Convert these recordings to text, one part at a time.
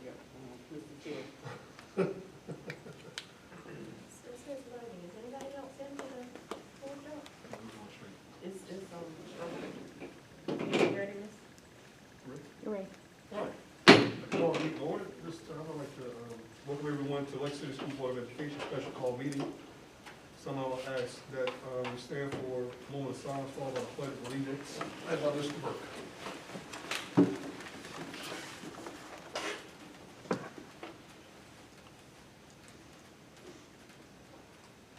Yep. Mr. Chair. It says voting. Is anybody else into the board doc? It's readiness. Right. Right. Well, we ordered this time, I'd like to welcome everyone to Lake City School Board of Education special call meeting. Somehow ask that we stand for a moment of silence followed by the pledge of allegiance. Led by Mr. Burke.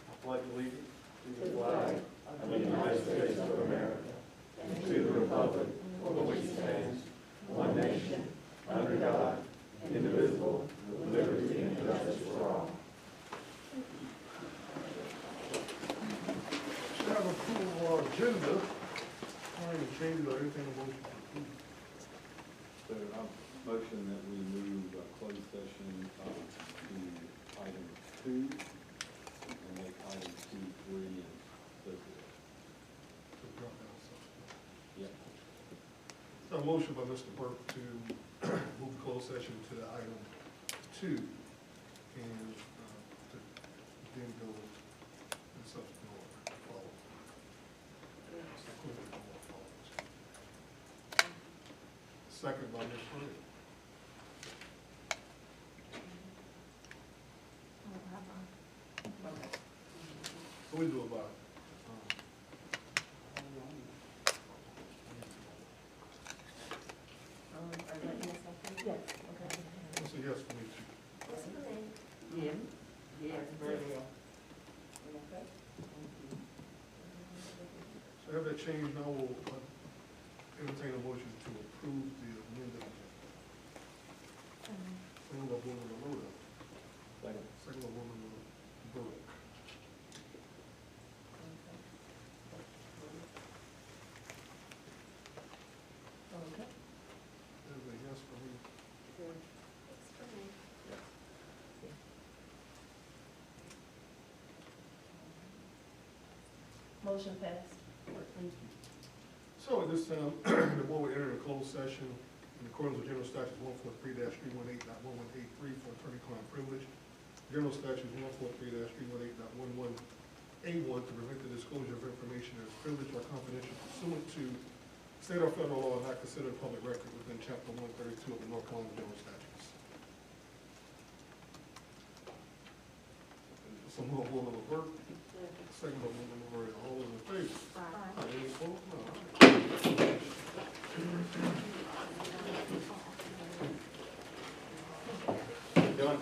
I pledge allegiance to the flag of the United States of America and to the republic for which it stands, one nation, under God, indivisible, with liberty and justice for all. Should have approval of our agenda. Any changes or anything in motion to approve? So I motion that we move closed session to item 2 and make item 2, 3, and so forth. To drop down something. Yeah. So a motion by Mr. Burke to move the closed session to item 2 and to then go in subsequent order. Follow. Second by Ms. Flynn. So we do about Yes. that's a yes for me too. Yes, for me. Yes. Yes, very well. So have that change now, we'll entertain a motion to approve the amended agenda. Second by Woman Lota. Second. Second by Woman Burke. Okay. There's a yes for me. It's for me. Motion passed. All right, thank you. So at this time, the board will enter a closed session in accordance with General Statutes 143-318.1183 for attorney-client privilege. General Statutes 143-318.11A1 to prevent the disclosure of information that is privileged or confidential pursuant to state or federal law and not considered a public record within Chapter 132 of the North Carolina General Statutes. So move Woman Burke, second by Woman Lori. All those in favor? Aye. Any opposed? No. Done.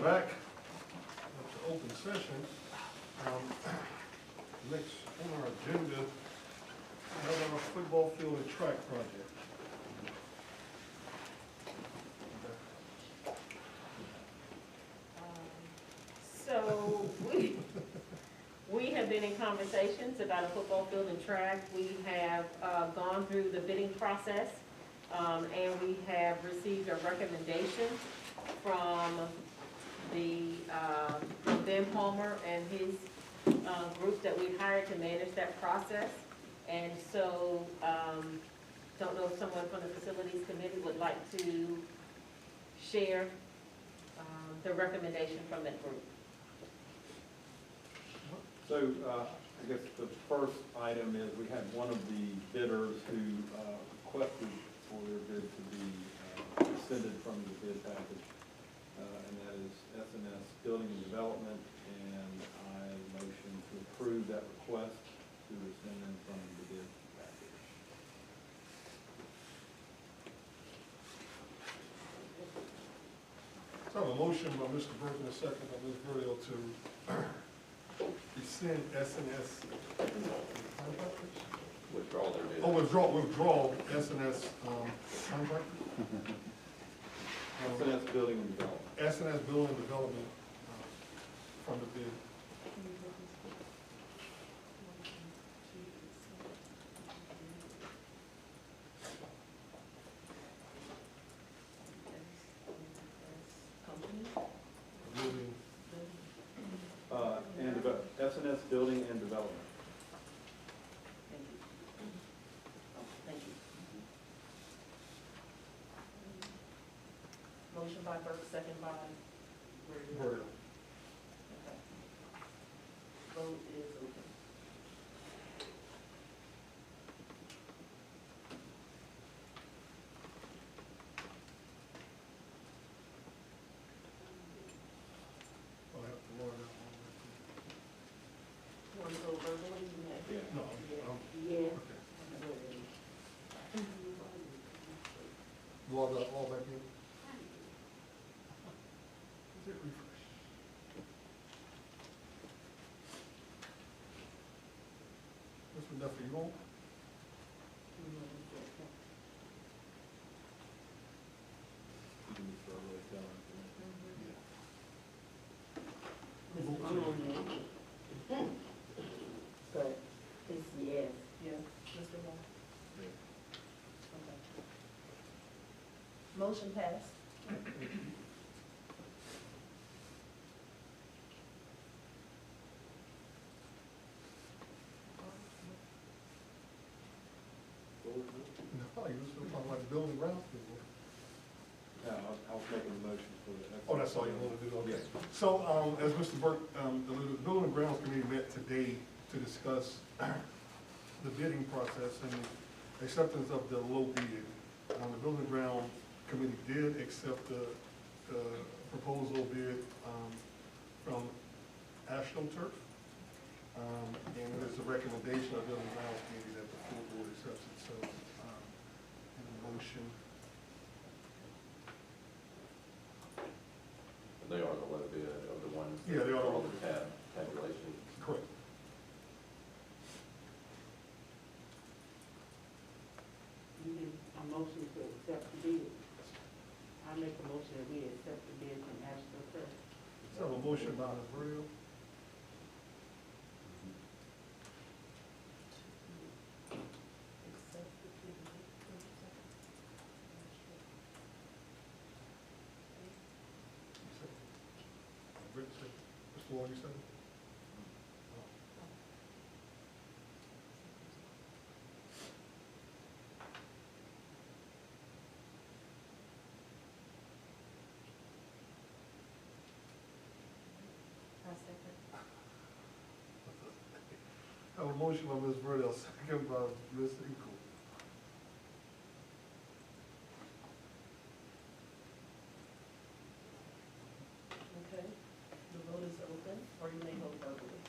back to open session. Next on our agenda, we have our football field and track project. So we have been in conversations about a football field and track. We have gone through the bidding process, and we have received a recommendation from from Ben Palmer and his group that we hired to manage that process. And so, don't know if someone from the facilities committee would like to share the recommendation from that group. So, I guess the first item is we had one of the bidders who requested for their bid to be rescinded from the bid package, and that is SNS Building and Development, and I motion to approve that request to rescind them from the bid package. So I have a motion by Mr. Burton, a second by Ms. Burrell to rescind SNS. Withdraw their bid. Oh, withdraw SNS contractors. SNS Building and Development. SNS Building and Development from the bid. Building. SNS Building and Development. Thank you. Thank you. Motion by Burke, second by Burrell. Okay. Vote is open. I'll have to warn that You want to go verbally? You may. Yeah. one. No, Yes. okay. Log that all back in. Is it refresh? This one definitely wrong. You can just verbally tell them. Mr. Palmer. But it's yes. Yeah. Mr. Moore? Yeah. Okay. Motion passed. No, you was talking about the building grounds people. No, I was making a motion for the. Oh, that's all you want to do, okay. So, as Mr. Burke, the Building and Grounds Committee met today to discuss the bidding process and acceptance of the low bid. The Building and Ground Committee did accept the proposal bid from Ashland Turf. And it is a recommendation of the Building and Grounds Committee that the full board accepts it. So, in the motion. They are the low bid of the ones. Yeah, they are. All the tabulation. Correct. You need a motion to accept the bid. I make a motion that we accept the bid from Ashton Turf. So a motion by Ms. Burrell. Mr. Wall, you said? I have a motion by Ms. Burrell, second by Ms. Hinkle. Okay. The vote is open, or you may vote verbally.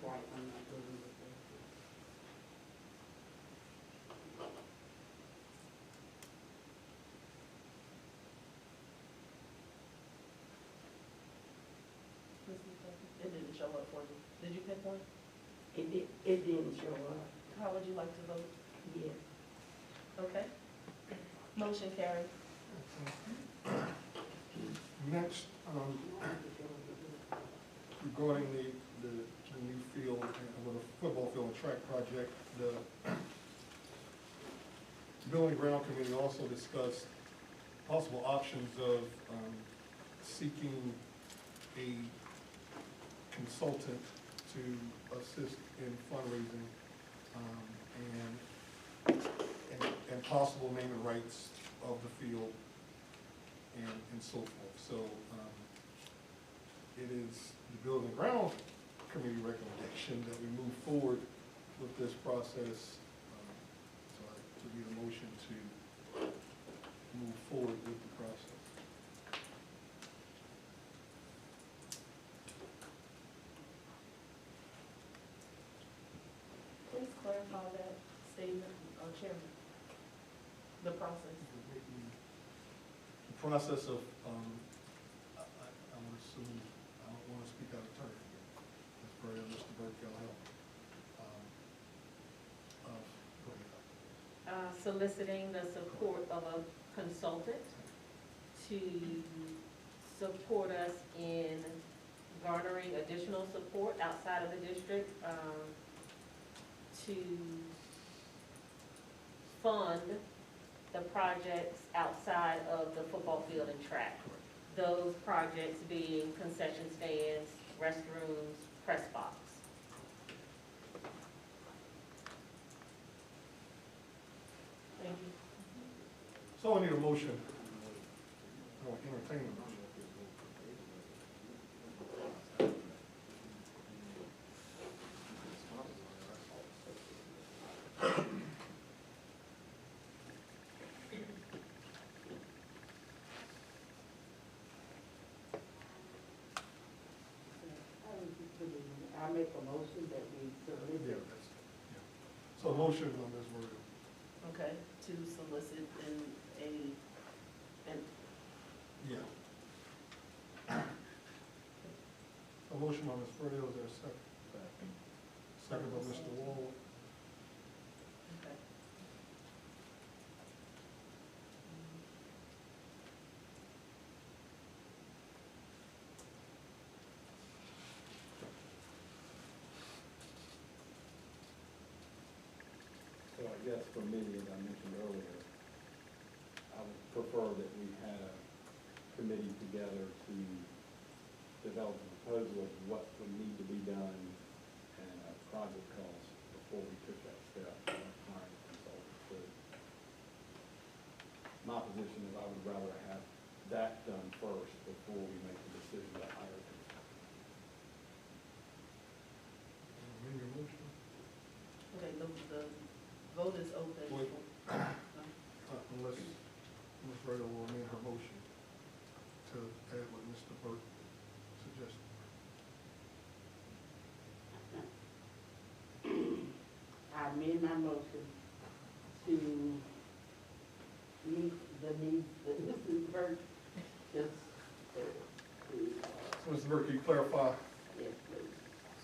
white, I'm not really with that. It didn't show up for you. Did you pick one? It didn't show up, How would you like to vote? yes. Okay. Motion carried. Next, regarding the new field, with a football field and track project, the Building and Ground Committee also discussed possible options of seeking a consultant to assist in fundraising, and possible naming rights of the field and so forth. So, it is the Building and Ground Committee recommendation that we move forward with this process. So to be the motion to move forward with the process. Please clarify that statement, Chairman. The process. The process of, I would assume, I don't want to speak out of turn here, as per Mr. Burkell help. Go ahead. Soliciting the support of a consultant to support us in garnering additional support outside of the district, to fund the projects outside of the football field and track. Those projects being concession stands, restrooms, press box. Thank you. So I need a motion. I will entertain a motion. I make a motion that we Yeah, solicit. So motion on this word. Okay, to solicit an Yeah. A motion by Ms. Ferrell, is there a second? Second by Mr. Wall. okay. So I guess for me, as I mentioned earlier, I would prefer that we had a committee together to develop a proposal of what would need to be done and a project cost before we took that step of hiring a consultant. So my position is I would rather have that done first before we make the decision to hire a consultant. Amend your motion. Okay, the vote is open. Wait. Unless Ms. Ferrell will amend her motion to add what Mr. Burke suggested. I amend my motion to meet the needs that Mrs. Burke just, So Mr. Burke, can you clarify? yes, please.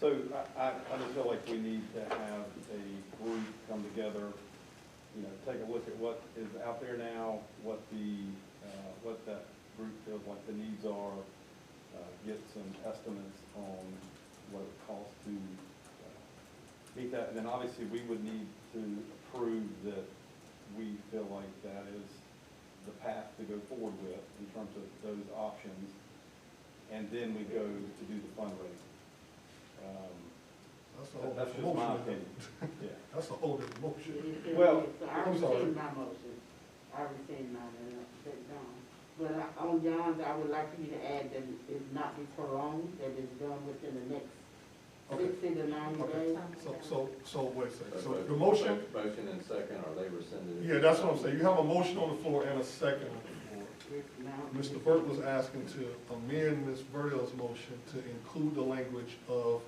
So I just feel like we need to have a group come together, you know, take a look at what is out there now, what that group feels like the needs are, get some estimates on what it would cost to meet that. And then obviously we would need to prove that we feel like that is the path to go forward with in terms of those options. And then we go to do the fundraising. That's just motion. my opinion, yeah. That's a whole different motion. Well, So I I'm sorry. rescind my motion. I rescind mine and I set it down. But on John's, I would like for you to add that it not be prolonged, that it's done within the next Okay. 60 to 90 Okay. days. So wait a second. So the motion, Motion and second, are they rescinded? yeah, that's what I'm saying. You have a motion on the floor and a second on the floor. Yes, now. Mr. Burke was asking to amend Ms. Burrell's motion to include the language of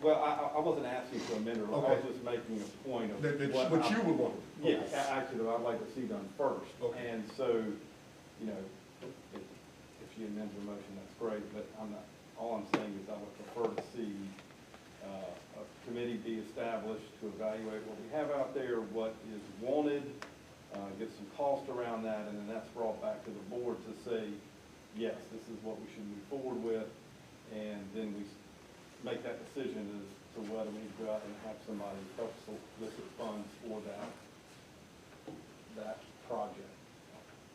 Well, I wasn't asking to amend it, I was Okay. just making a point of. That what what I- you would want. Yeah, actually, I'd like to see done first. Okay. And so, you know, if you amend your motion, that's great, but I'm not, all I'm saying is I would prefer to see a committee be established to evaluate what we have out there, what is wanted, get some cost around that, and then that's brought back to the board to say, yes, this is what we should move forward with, and then we make that decision as to whether we go out and have somebody help solicit funds for that project.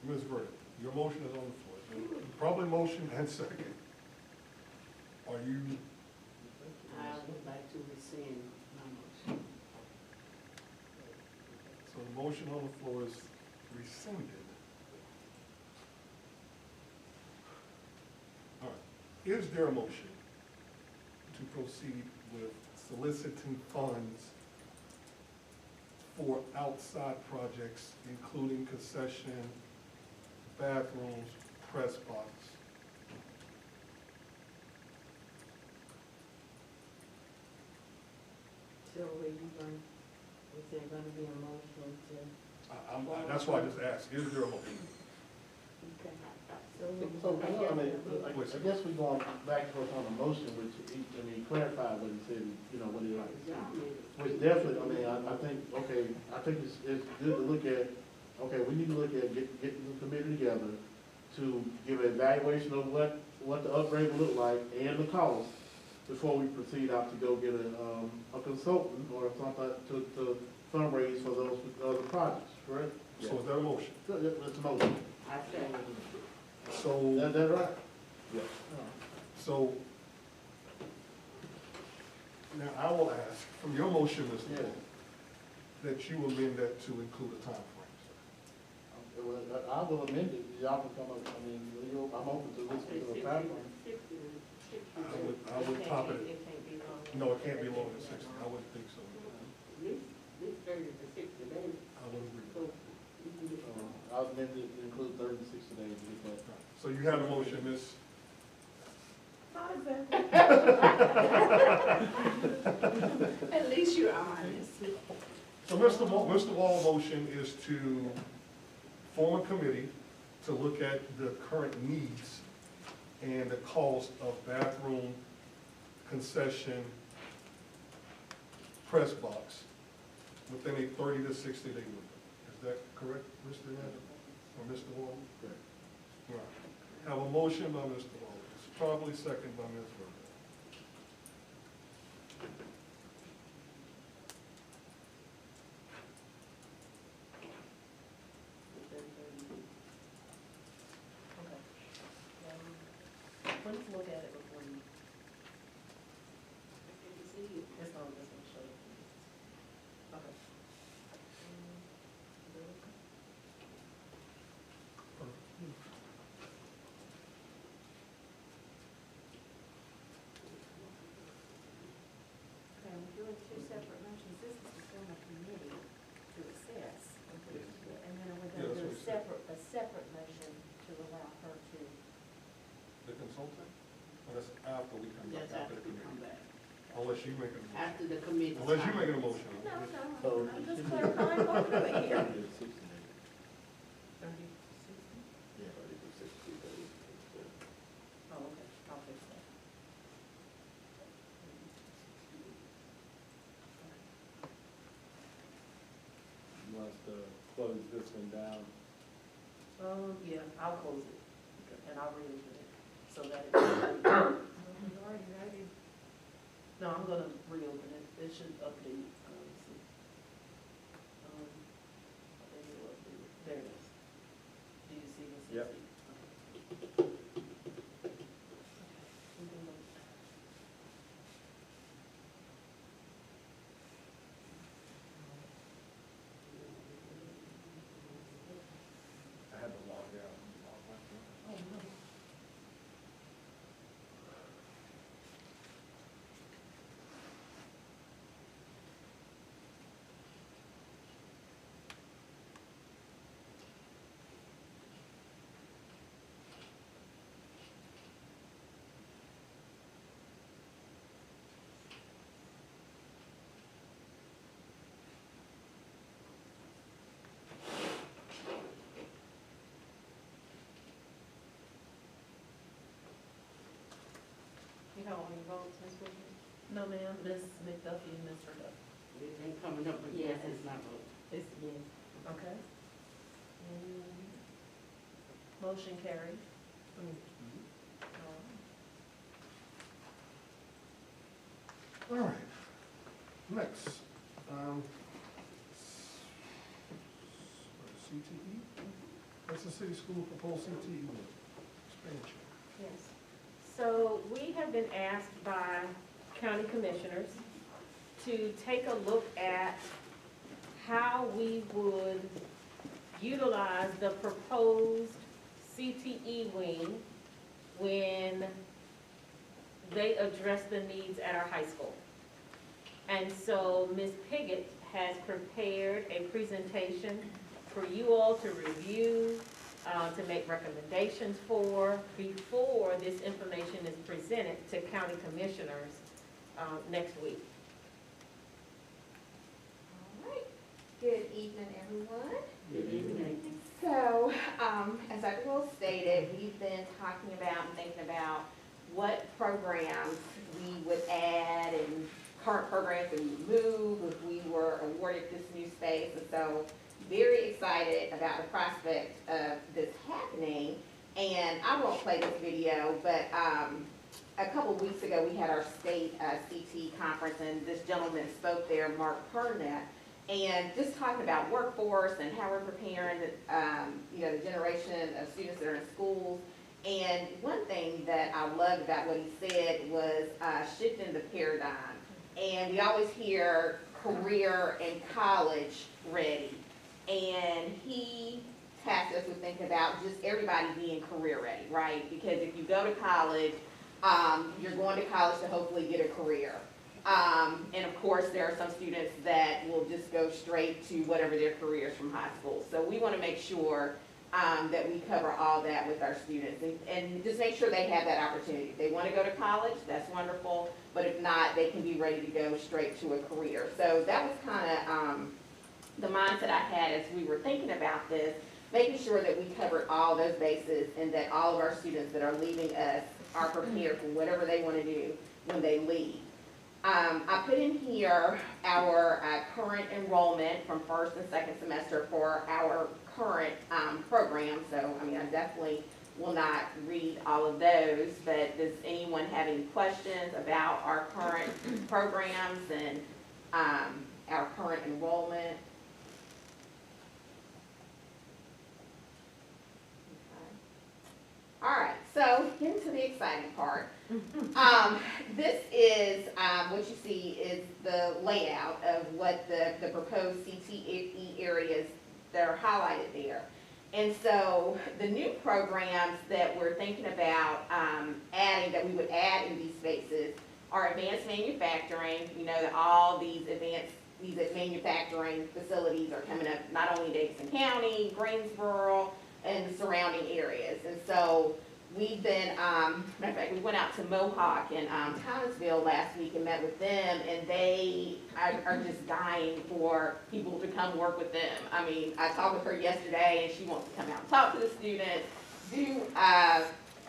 Ms. Burdick, your motion is on the floor. Probably motion and second. Are you, I would like to rescind my motion. so the motion on the floor is rescinded. All right, is there a motion to proceed with soliciting funds for outside projects, including concession, bathrooms, press box? So are you going, is there gonna be a motion to? That's why I just asked, is there a motion? Okay. So, I mean, I guess we're going back to on the motion, which, he clarified what he said, what he liked. Which definitely, I think, okay, I think it's good to look at, okay, we need to look at getting the committee together to give an evaluation of what the upgrade will look like and the cost before we proceed out to go get a consultant or something to fundraise for those other projects, correct? So is that a motion? So, that's a motion. I said. So, That right? Yes. so, now I will ask, from your motion, Mr. Yeah. Wall, that you amend that to include a time frame, sir. Well, I will amend it, y'all can come up, I'm open to listening to the time frame. I would top it. It can't be long. No, it can't be longer than 60, I wouldn't think so. This 30 to 60 days, I would agree. so you can get. I'll amend it to include 30 to 60 days to get that. So you have a motion, Ms. Not exactly. At least you're honest. So Mr. Wall's motion is to form a committee to look at the current needs and the cost of bathroom, concession, press box within a 30 to 60 day window. Is that correct, Mr. Ned, or Mr. Wall? Correct. Right. Have a motion by Mr. Wall, it's probably second by Ms. Verda. Okay. Let's look at it before you, it's gonna show you. Okay. Okay, we're doing two separate motions. This is to form a committee to assess. And then we're Yeah, gonna that's do what he said. a separate motion to allow her to. The consultant? Or that's after we come back, That's after after the we come committee? back. Unless you make a motion. After the committee. Unless you make a motion. No, So- I'm just clarifying what we're doing here. 30 to 60? Oh, okay, I'll fix that. You want us to close this one down? Yeah, I'll close it, and I'll reopen it, so that it. You already voted. No, I'm gonna reopen it, it should update, let's see. I think it'll update, there it is. Do you see this? Yep. Okay. We can look. I had to log out. and log back in. Oh, no. votes, Ms. Whitney? No, ma'am, Ms. McDuffie and Mr. Duffy. It ain't coming up, but yes, it's not vote. It's yes. Okay. Motion carried. All right, next, CTE? That's the city school proposed CTE expansion. Yes. So we have been asked by county commissioners to take a look at how we would utilize the proposed CTE wing when they address the needs at our high school. And so Ms. Piggott has prepared a presentation for you all to review, to make recommendations for, before this information is presented to county commissioners next week. All right. Good evening, everyone. Good evening. So, as Dr. Will stated, we've been talking about and thinking about what programs we would add and current programs that we would move if we were awarded this new space. And so, very excited about the prospect of this happening. And I won't play this video, but a couple weeks ago, we had our state CT conference, and this gentleman spoke there, Mark Pernett, and just talking about workforce and how we're preparing the generation of students that are in schools. And one thing that I loved about what he said was shifting the paradigm. And we always hear career and college ready. And he tasked us with thinking about just everybody being career ready, right? Because if you go to college, you're going to college to hopefully get a career. And of course, there are some students that will just go straight to whatever their career is from high school. So we want to make sure that we cover all that with our students and just make sure they have that opportunity. If they want to go to college, that's wonderful. But if not, they can be ready to go straight to a career. So that was kind of the mindset I had as we were thinking about this, making sure that we covered all those bases and that all of our students that are leaving us are prepared for whatever they want to do when they leave. I put in here our current enrollment from first and second semester for our current program. So, I mean, I definitely will not read all of those, but does anyone have any questions about our current programs and our current enrollment? Okay. All right, so getting to the exciting part. This is, what you see is the layout of what the proposed CTE areas that are highlighted there. And so the new programs that we're thinking about adding, that we would add in these spaces, are advanced manufacturing. You know that all these manufacturing facilities are coming up not only in Davidson County, Greensboro, and the surrounding areas. And so we've been, matter of fact, we went out to Mohawk and Thomasville last week and met with them, and they are just dying for people to come work with them. I mean, I talked with her yesterday, and she wants to come out and talk to the students, do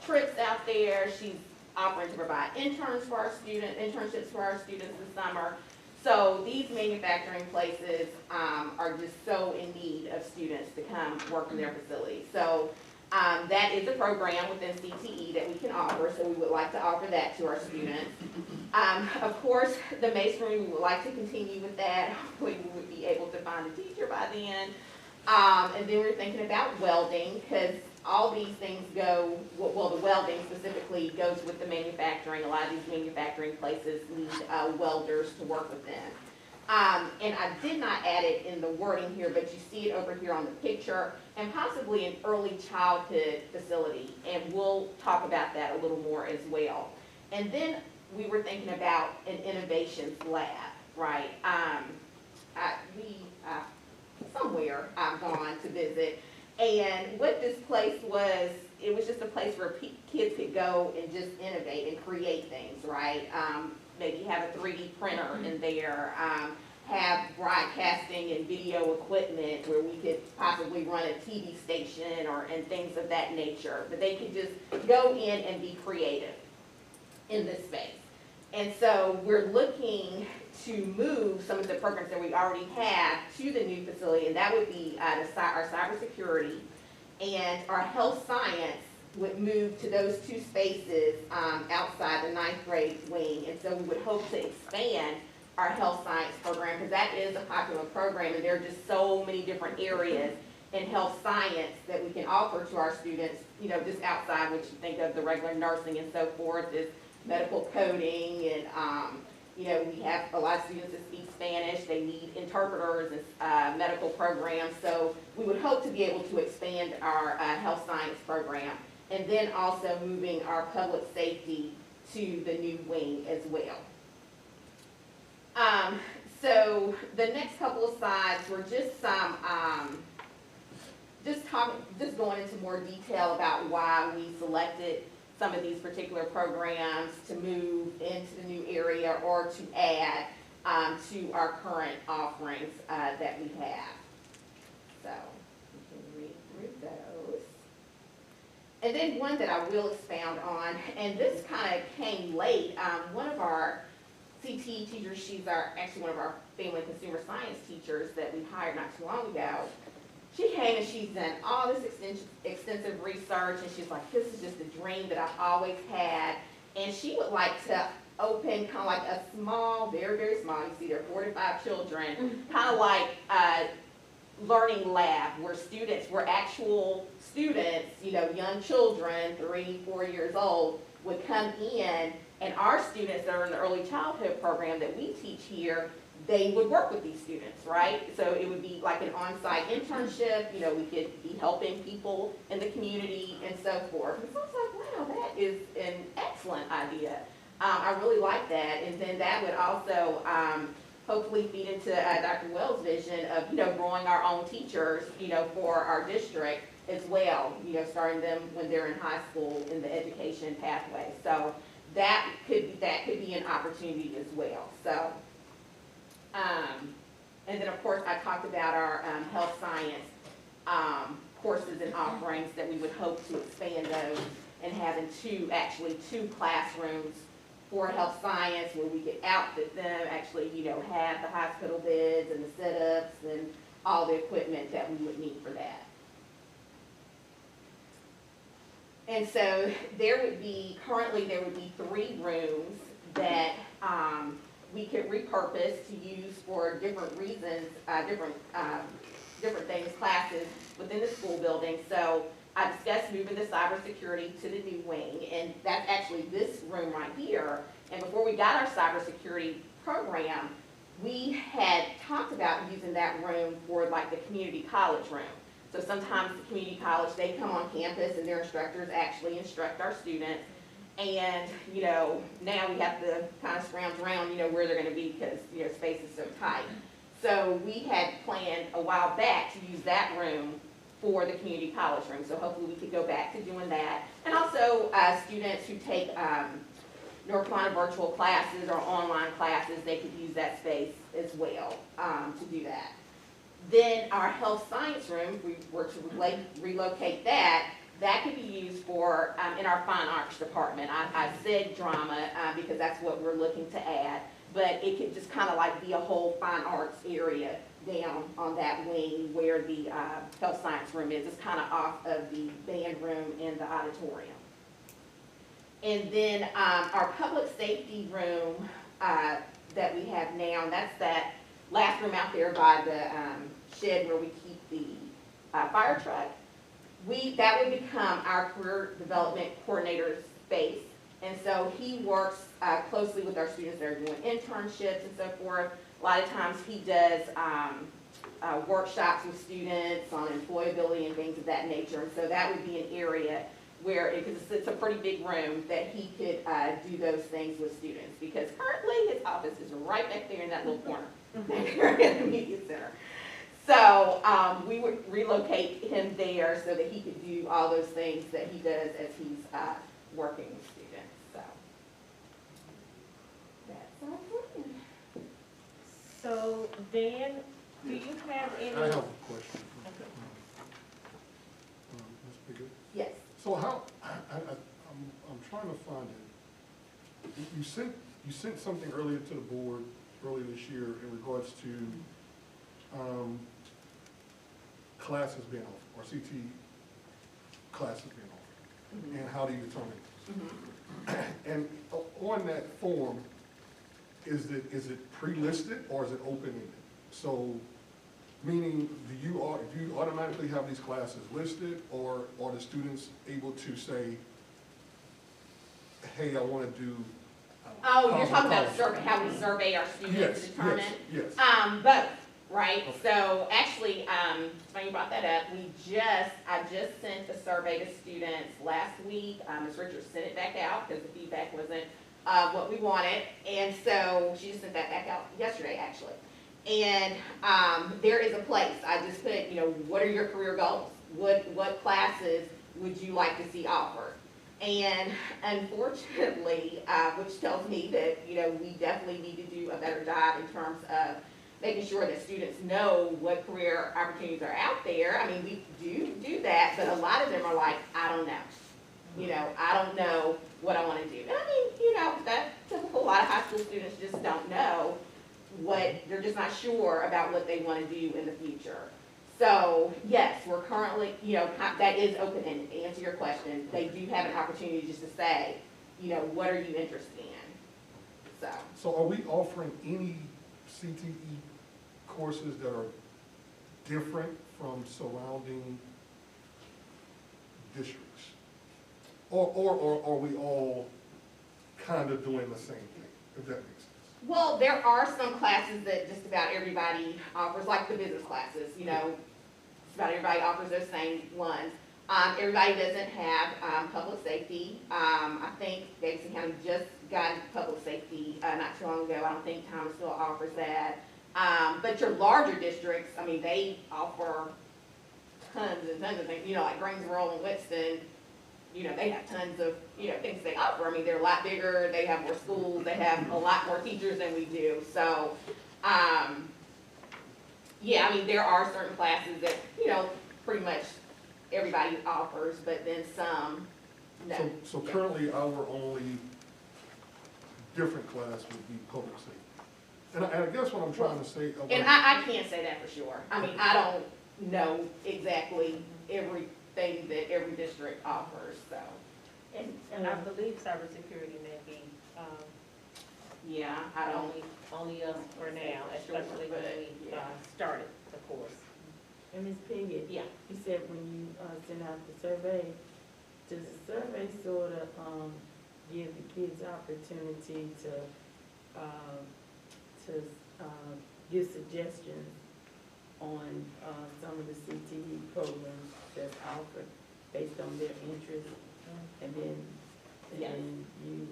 trips out there. She's offering to provide internships for our students this summer. So these manufacturing places are just so in need of students to come work in their facilities. So that is a program within CTE that we can offer, so we would like to offer that to our students. Of course, the masonry, we would like to continue with that. Hopefully we would be able to find a teacher by then. And then we're thinking about welding, because all these things go, well, the welding specifically goes with the manufacturing. A lot of these manufacturing places need welders to work with them. And I did not add it in the wording here, but you see it over here on the picture, and possibly an early childhood facility, and we'll talk about that a little more as well. And then we were thinking about an innovations lab, right? Somewhere I've gone to visit, and what this place was, it was just a place where kids could go and just innovate and create things, right? Maybe have a 3D printer in there, have broadcasting and video equipment where we could possibly run a TV station and things of that nature. But they could just go in and be creative in this space. And so we're looking to move some of the programs that we already have to the new facility, and that would be our cybersecurity and our health science would move to those two spaces outside the 9th grade wing. And so we would hope to expand our health science program, because that is a popular program, and there are just so many different areas in health science that we can offer to our students, you know, just outside what you think of the regular nursing and so forth, is medical coding, and you know, we have a lot of students that speak Spanish, they need interpreters and medical programs, so we would hope to be able to expand our health science program, and then also moving our public safety to the new wing as well. So the next couple of slides were just some, just going into more detail about why we selected some of these particular programs to move into the new area or to add to our current offerings that we have. So we can read through those. And then one that I will expound on, and this kind of came late. One of our CTE teachers, she's actually one of our family and consumer science teachers that we hired not too long ago. She came and she's done all this extensive research, and she's like, this is just a dream that I've always had. And she would like to open kind of like a small, very, very small, you see there are 4 to 5 children, kind of like a learning lab where students, where actual students, you know, young children, 3, 4 years old, would come in, and our students that are in the early childhood program that we teach here, they would work with these students, right? So it would be like an on-site internship, you know, we could be helping people in the community and so forth. And so I was like, wow, that is an excellent idea. I really like that. And then that would also hopefully feed into Dr. Wells' vision of, you know, growing our own teachers, you know, for our district as well, you know, starting them when they're in high school in the education pathway. So that could be an opportunity as well. So, and then of course I talked about our health science courses and offerings that we would hope to expand those and having two classrooms for health science where we could outfit them, actually, you know, have the hospital beds and the setups and all the equipment that we would need for that. And so currently there would be 3 rooms that we could repurpose to use for different reasons, different things, classes within the school building. So I discussed moving the cybersecurity to the new wing, and that's actually this room right here. And before we got our cybersecurity program, we had talked about using that room for like the community college room. So sometimes the community college, they come on campus and their instructors actually instruct our students. And, you know, now we have to kind of scrounge around, you know, where they're going to be because, you know, space is so tight. So we had planned a while back to use that room for the community college room. So hopefully we could go back to doing that. And also students who take North Carolina virtual classes or online classes, they could use that space as well to do that. Then our health science room, if we were to relocate that, that could be used for, in our fine arts department. I said drama because that's what we're looking to add, but it could just kind of like be a whole fine arts area down on that wing where the health science room is. It's kind of off of the band room and the auditorium. And then our public safety room that we have now, that's that last room out there by the shed where we keep the fire truck. That would become our career development coordinator space. And so he works closely with our students that are doing internships and so forth. A lot of times he does workshops with students on employability and things of that nature. And so that would be an area where, because it's a pretty big room, that he could do those things with students. Because currently his office is right back there in that little corner, there in the media center. So we would relocate him there so that he could do all those things that he does as he's working with students. So that's our plan. So Dan, do you have any? I have a question. Ms. Pickett? Yes. So how, I'm trying to find it. You sent you sent something earlier to the board, earlier this year, in regards to classes being offered, or CT classes being offered, and how do you determine it? And on that form, is it pre-listed or is it open-ended? So, meaning, do you automatically have these classes listed, or are the students able to say, hey, I want to do? Oh, you're talking about survey, how we survey our students to determine? Yes. Both, right? Okay. So actually, when you brought that up, I just sent a survey to students last week. Ms. Richards sent it back out because the feedback wasn't what we wanted. And so she just sent that back out yesterday, actually. And there is a place, I just put, what are your career goals? What classes would you like to see offered? And unfortunately, which tells me that, we definitely need to do a better job in terms of making sure that students know what career opportunities are out there. I mean, we do that, but a lot of them are like, I don't know. I don't know what I want to do. And I mean, that's typical. A lot of high school students just don't know they're just not sure about what they want to do in the future. So, yes, we're currently, that is open-ended. To answer your question, they do have an opportunity just to say, what are you interested in? So are we offering any CTE courses that are different from surrounding districts? Or are we all kind of doing the same thing, if that makes sense? Well, there are some classes that just about everybody offers, like the business classes, just about everybody offers those same ones. Everybody doesn't have public safety. I think Davidson County just got public safety not too long ago. I don't think Thomasville offers that. But your larger districts, I mean, they offer tons and tons of things, like Greensboro and Winston. They have tons of, things they offer. I mean, they're a lot bigger, they have more schools, they have a lot more teachers than we do. So, yeah, I mean, there are certain classes that, pretty much everybody offers, but then some, no. So currently, our only different class would be public safety. And I guess what I'm trying to say. And I can't say that for sure. I mean, I don't know exactly everything that every district offers, so. And I believe cybersecurity may be, Yeah, I don't. only us for now, especially when we started the course. And Ms. Piggott, Yeah. you said when you sent out the survey, does the survey sort of give the kids opportunity to give suggestions on some of the CTE programs that's offered based on their interests? And then you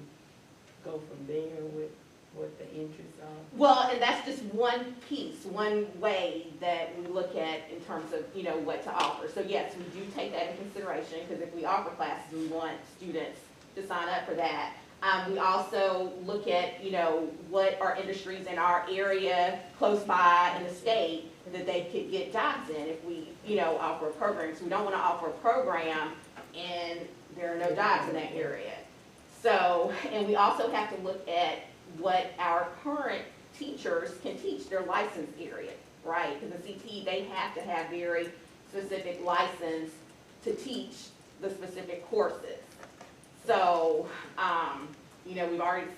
go from there with what the interests are? Well, and that's just one piece, one way that we look at in terms of, what to offer. So yes, we do take that into consideration, because if we offer classes, we want students to sign up for that. We also look at, what are industries in our area, close by in the state, that they could get jobs in if we, offer a program. So we don't want to offer a program and there are no jobs in that area. So, and we also have to look at what our current teachers can teach, their license area, right? Because in CT, they have to have very specific license to teach the specific courses. So, we've already,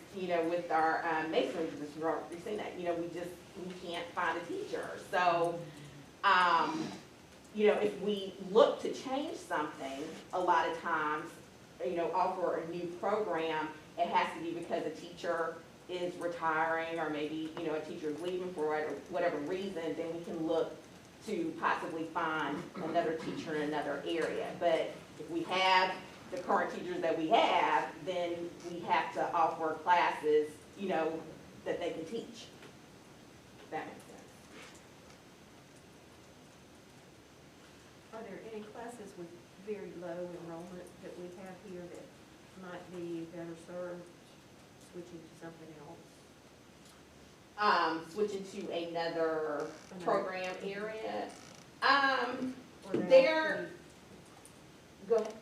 with our masonry position, we've already seen that, we can't find a teacher. So, if we look to change something, a lot of times, offer a new program, it has to be because a teacher is retiring, or maybe, a teacher is leaving for whatever reason, then we can look to possibly find another teacher in another area. But if we have the current teachers that we have, then we have to offer classes, that they can teach. If that makes sense. Are there any classes with very low enrollment that we have here that might be better served switching to something else? Switching to another program area. Or Go ahead.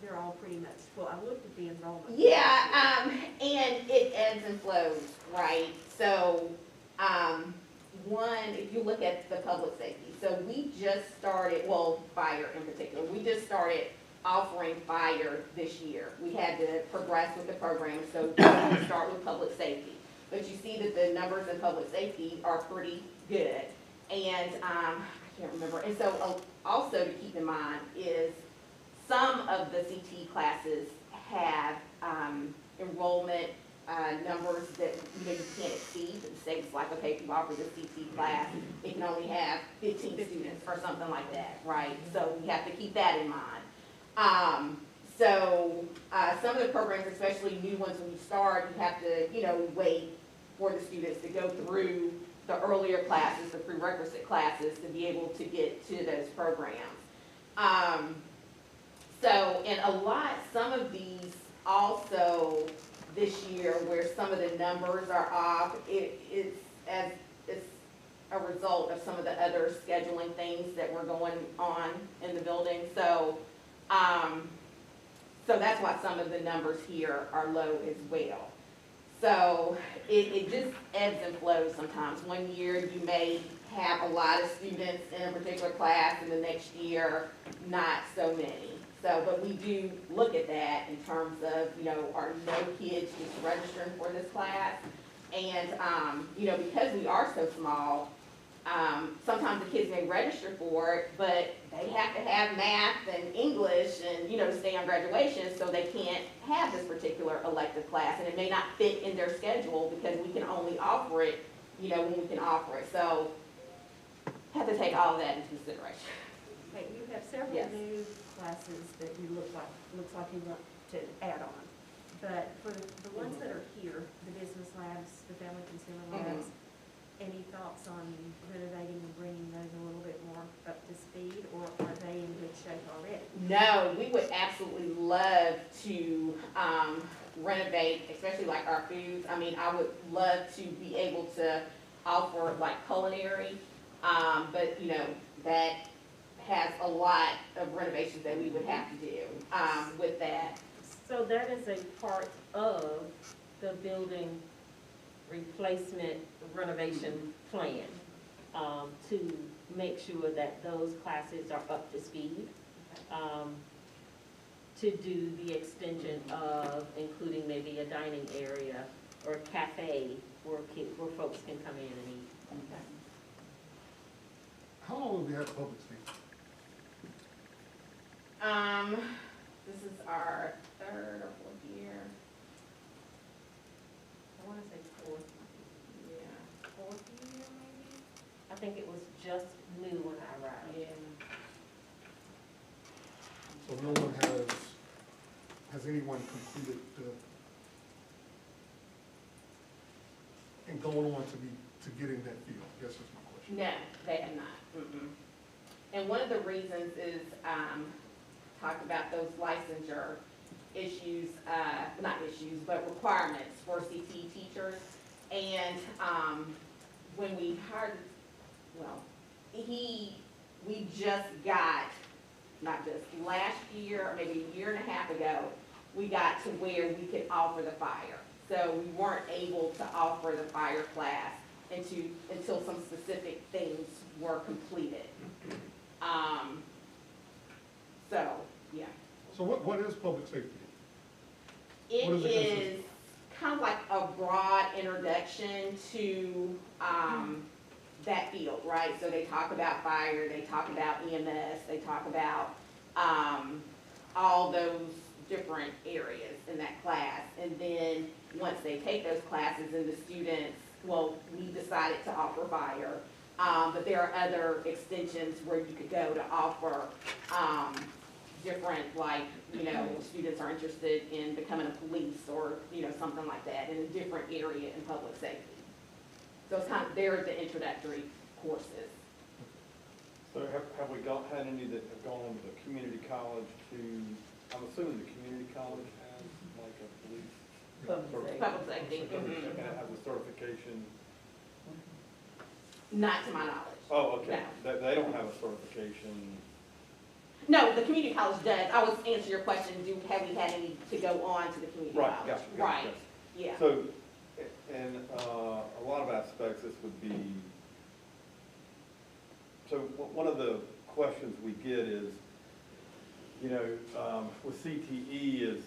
they're all pretty much Well, I looked at the enrollment. Yeah, and it ebbs and flows, right? So, one, if you look at the public safety, so we just started, well, fire in particular, we just started offering fire this year. We had to progress with the program, so we start with public safety. But you see that the numbers in public safety are pretty good. And, I can't remember, and so also to keep in mind is some of the CT classes have, enrollment, numbers that, you know, you can't exceed. The state's like, okay, if you offer the CT class, it can only have 15 students or something like that, right? So we have to keep that in mind. Some of the programs, especially new ones when you start, you have to, you know, wait for the students to go through the earlier classes, the prerequisite classes, to be able to get to those programs. Some of these also this year, where some of the numbers are off, it's a result of some of the other scheduling things that were going on in the building. So that's why some of the numbers here are low as well. So it just ebbs and flows sometimes. One year you may have a lot of students in a particular class, and the next year not so many. So, but we do look at that in terms of, you know, are no kids just registering for this class? And, you know, because we are so small, sometimes the kids may register for it, but they have to have math and English and, you know, to stay on graduation, so they can't have this particular elective class, and it may not fit in their schedule because we can only offer it, you know, when we can offer it. So, have to take all of that into consideration. Okay, you have several Yes. new classes that you looks like you want to add on. But for the ones that are here, the business labs, the family consumer labs, any thoughts on renovating and bringing those a little bit more up to speed, or are they in good shape already? No, we would absolutely love to renovate, especially like our foods. I mean, I would love to be able to offer like culinary, but you know, that has a lot of renovations that we would have to do with that. So that is a part of the building replacement renovation plan, to make sure that those classes are up to speed. To do the extension of including maybe a dining area or a cafe where folks can come in and eat. How long have we had public safety? This is our third or fourth year. I wanna say fourth, Yeah. fourth year maybe? I think it was just new when I arrived. Yeah. So no one has anyone completed and going on to get in that field? I guess that's my question. No, they have not. And one of the reasons is, talked about those licensure issues, not issues, but requirements for CT teachers. And, when we hired, we just got, not just last year, or maybe a year and a half ago, we got to where we could offer the fire. So we weren't able to offer the fire class until some specific things were completed. Yeah. So what is public safety? It What does it consist is kind of like a broad introduction to, that field, right? So they talk about fire, they talk about EMS, they talk about, all those different areas in that class. And then, once they take those classes and the students, we decided to offer fire. But there are other extensions where you could go to offer, different, like, you know, students are interested in becoming a police or, you know, something like that in a different area in public safety. So it's kind of, they're the introductory courses. So have we had any that have gone to the community college I'm assuming the community college has like a police Public safety. and has a certification? Not to my knowledge. Oh, okay. They don't have a certification. No, the community college does. I was answering your question, have we had any to go on to the community Right, college? gotcha, gotcha, Right, gotcha. yeah. So, in a lot of aspects, this would be, so one of the questions we get is, you know, with CTE is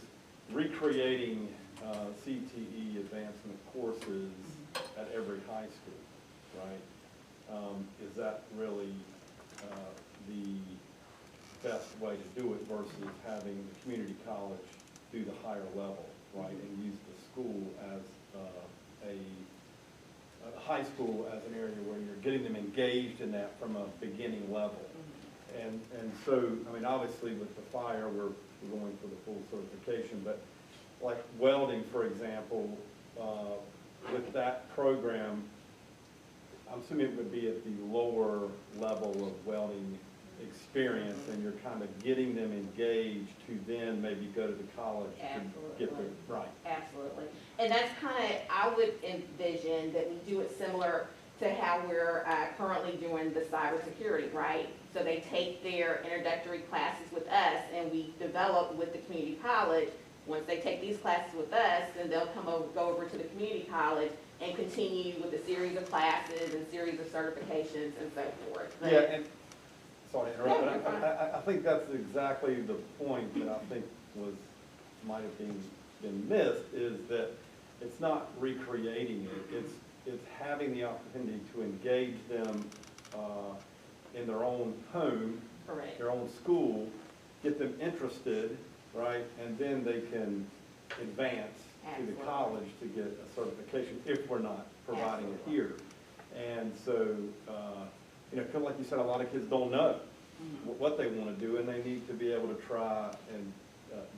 recreating CTE advancement courses at every high school, right? Is that really the best way to do it versus having the community college do the higher level, right? And use the school as a high school as an area where you're getting them engaged in that from a beginning level. And so, I mean, obviously with the fire, we're going for the full certification, but like welding, for example, with that program, I'm assuming it would be at the lower level of welding experience, and you're kind of getting them engaged to then maybe go to the college to get the, right. Absolutely. And that's kind of, I would envision that we do it similar to how we're currently doing the cybersecurity, right? So they take their introductory classes with us, and we develop with the community college. Once they take these classes with us, then they'll go over to the community college and continue with a series of classes and series of certifications and so forth. But yeah, and sorry to interrupt, No, you're but fine. I think that's exactly the point that I think might have been missed, is that it's not recreating it, it's having the opportunity to engage them in their own home, Correct. their own school, get them interested, right, and then they can advance to the Absolutely. college to get a certification if we're not providing it Absolutely. here. And so, you know, kind of like you said, a lot of kids don't know what they want to do, and they need to be able to try in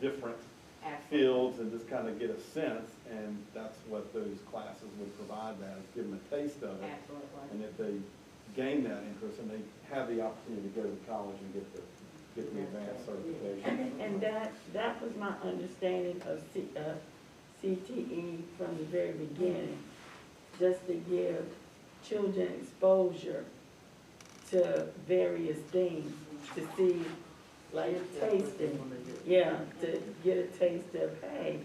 different Absolutely. fields and just kind of get a sense, and that's what those classes would provide, that is give them a taste of it. Absolutely. And if they gain that interest and they have the opportunity to go to college and get the advanced certification. And that was my understanding of CTE from the very beginning, just to give children exposure to various things, to see, like tasting, yeah, to get a taste of, hey,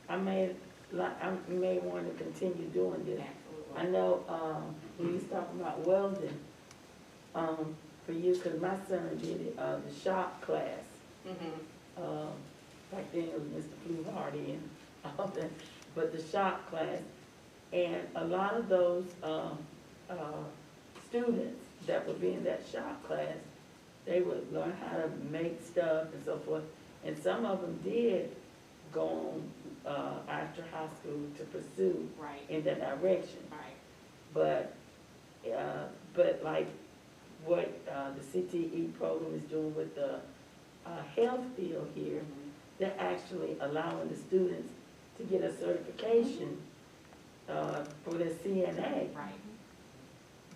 I may want to continue doing this. Absolutely. I know, when you was talking about welding, for you, because my son did the shop class. Mm-hmm. Back then it was Mr. Fluharty and all that, but the shop class. And a lot of those students that would be in that shop class, they would learn how to make stuff and so forth. And some of them did go on after high school to pursue Right. in that direction. Right. But like what the CTE program is doing with the health field here, they're actually allowing the students to get a certification for their CNA. Right.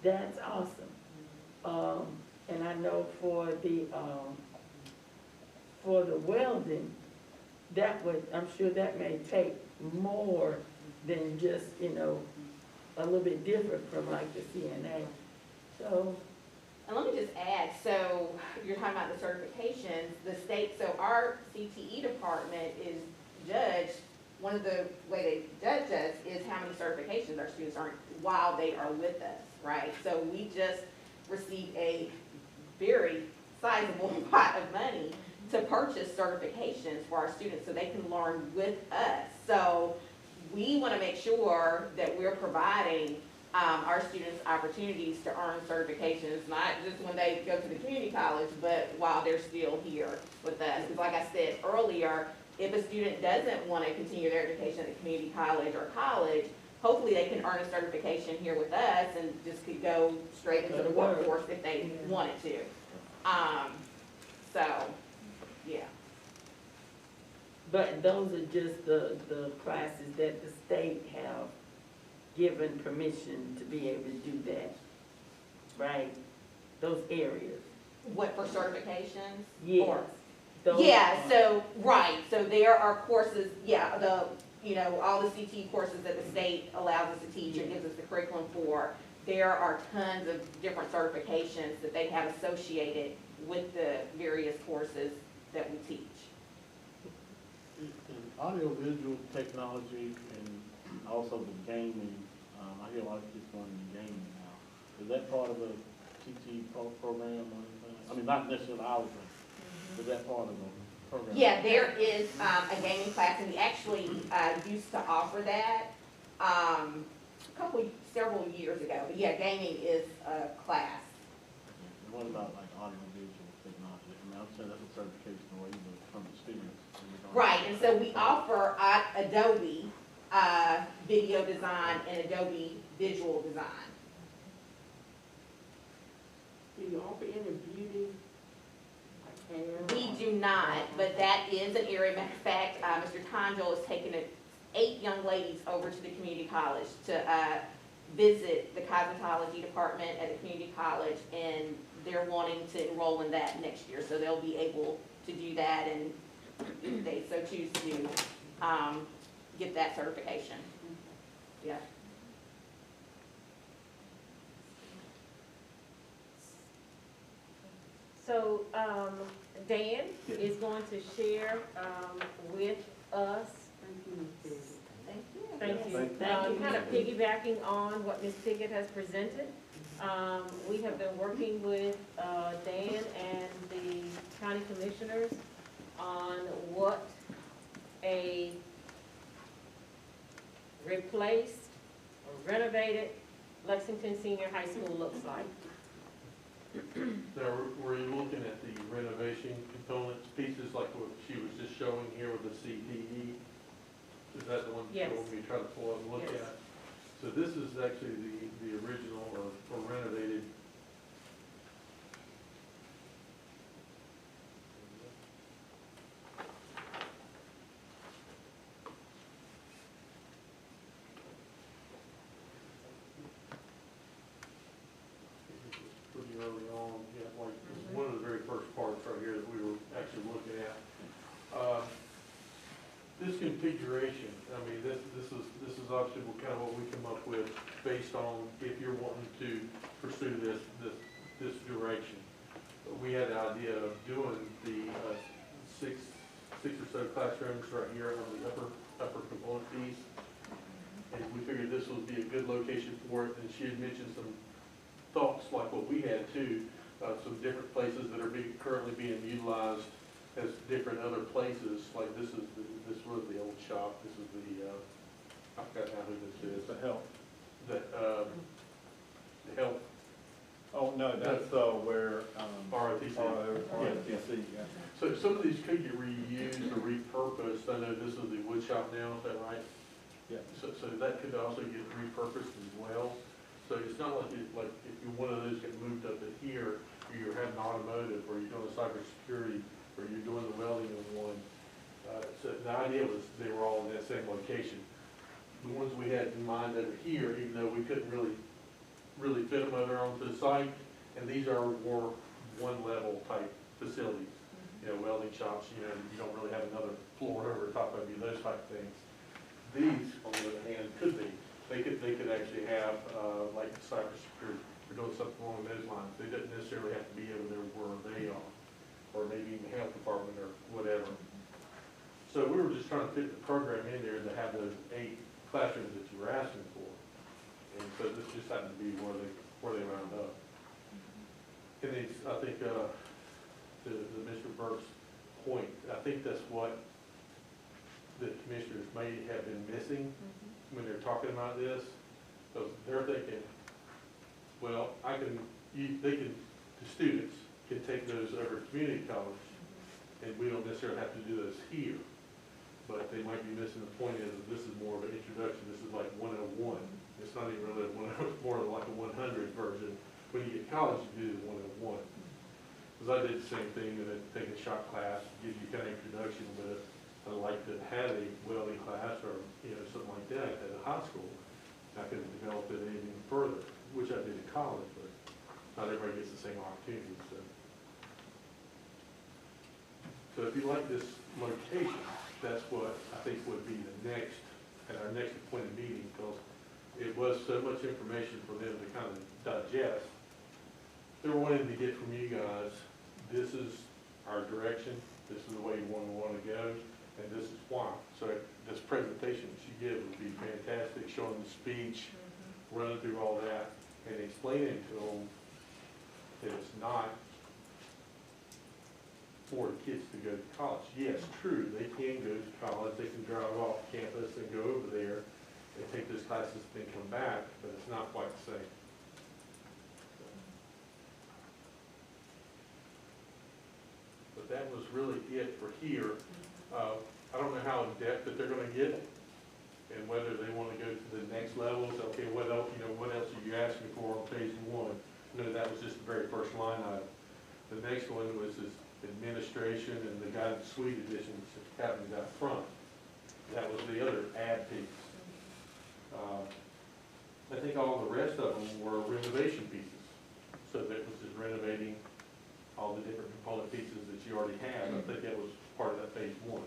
That's awesome. And I know for the welding, I'm sure that may take more than just, you know, a little bit different from like the CNA. So, And let me just add, so you're talking about the certifications, the state, so our CTE department is judged, one of the way they judge us is how many certifications our students earn while they are with us, right? So we just received a very sizable pot of money to purchase certifications for our students so they can learn with us. So we want to make sure that we're providing our students opportunities to earn certifications, not just when they go to the community college, but while they're still here with us. Because like I said earlier, if a student doesn't want to continue their education at the community college or college, hopefully they can earn a certification here with us and just could go straight into the workforce if they wanted to. So, yeah. but those are just the classes that the state have given permission to be able to do that, right? Those areas. What, for certifications? Yes. Or- Those Yeah, are- so, right, so there are courses, yeah, all the CT courses that the state allows us to teach and gives us the curriculum for. There are tons of different certifications that they have associated with the various courses courses that we teach. In audiovisual technology and also the gaming, I hear a lot of kids going into gaming now. Is that part of the program or anything? I mean, not necessarily ours, but is that part of the program? Yeah, there is a gaming class, and we actually used to offer that several years ago. But yeah, gaming is a class. And what about like audiovisual technology? I mean, I'm saying that's a certification or even from the students. Right, and so we offer Adobe video design and Adobe visual design. Do you offer any beauty, like hair? We do not, but that is an area. Matter of fact, Mr. Tangel has taken 8 young ladies over to the community college to visit the cosmetology department at the community college, and they're wanting to enroll in that next year, so they'll be able to do that, and if they so choose to get that certification. Yeah. So, Dan is going to share, with us. Thank you, Ms. Davis. Thank you. Thank you. Thank you. Kind of piggybacking on what Ms. Pickett has presented. We have been working with, Dan and the county commissioners on what a replaced or renovated Lexington Senior High School looks like. Now, were you looking at the renovation components, pieces like what she was just showing here with the CTE? Is that the one Yes. you try to pull up and look Yes. at? So this is actually the original or renovated. Pretty early on, yeah, like, this is one of the very first parts right here that we were actually looking at. This configuration, I mean, this is obviously kind of what we come up with based on if you're wanting to pursue this direction. But we had the idea of doing the six or so classrooms right here on the upper component piece. And we figured this would be a good location for it, and she had mentioned some thoughts like what we had too, some different places that are currently being utilized as different other places, like this was the old shop, this is the, I forgot now who this is. The help. The help, Oh, no, that's, where, ROTC. ROTC, yeah. So some of these could get reused or repurposed, I know this is the wood shop now, is that right? Yeah. So that could also get repurposed as well. So it's not like, if you one of those get moved up to here, or you're having automotive, or you're doing cybersecurity, or you're doing the welding in one. So the idea was they were all in that same location. The ones we had in mind over here, even though we couldn't really fit them over onto the site, and these are more one-level type facilities. You know, welding shops, you don't really have another floor over top of you, those type of things. These, on the other hand, could be. They could actually have, like cybersecurity, or doing something along those lines. They didn't necessarily have to be over there where they are, or maybe even the health department or whatever. So we were just trying to fit the program in there to have those 8 classrooms that you were asking for. And so this just happened to be where they wound up. And it's, I think, to Mr. Burke's point, I think that's what the commissioners may have been missing when they're talking about this. Because they're thinking, well, the students can take those over to community college, and we don't necessarily have to do those here. But they might be missing the point is that this is more of an introduction, this is like 101. It's not even really more like a 100 version. When you get to college, you do the 101. Because I did the same thing, and then take a shop class, gives you kind of introduction, but I'd like to have a welding class or, something like that at a high school. I could have developed it even further, which I did in college, but not everybody gets the same opportunity, so. So if you like this location, that's what I think would be at our next appointed meeting, because it was so much information for them to kind of digest. They're wanting to get from you guys, this is our direction, this is the way we want to go, and this is why. So this presentation she did would be fantastic, showing the speech, running through all that, and explaining to them that it's not for kids to go to college. Yes, true, they can go to college, they can drive off campus and go over there and take those classes and then come back, but it's not quite the same. But that was really it for here. I don't know how in depth that they're gonna get, and whether they wanna go to the next levels. Okay, what else, what else are you asking for on phase one? No, that was just the very first line item. The next one was this administration and the guided suite additions that happened out front. That was the other add piece. I think all the rest of them were renovation pieces. So that was just renovating all the different component pieces that you already have. I think that was part of that phase one.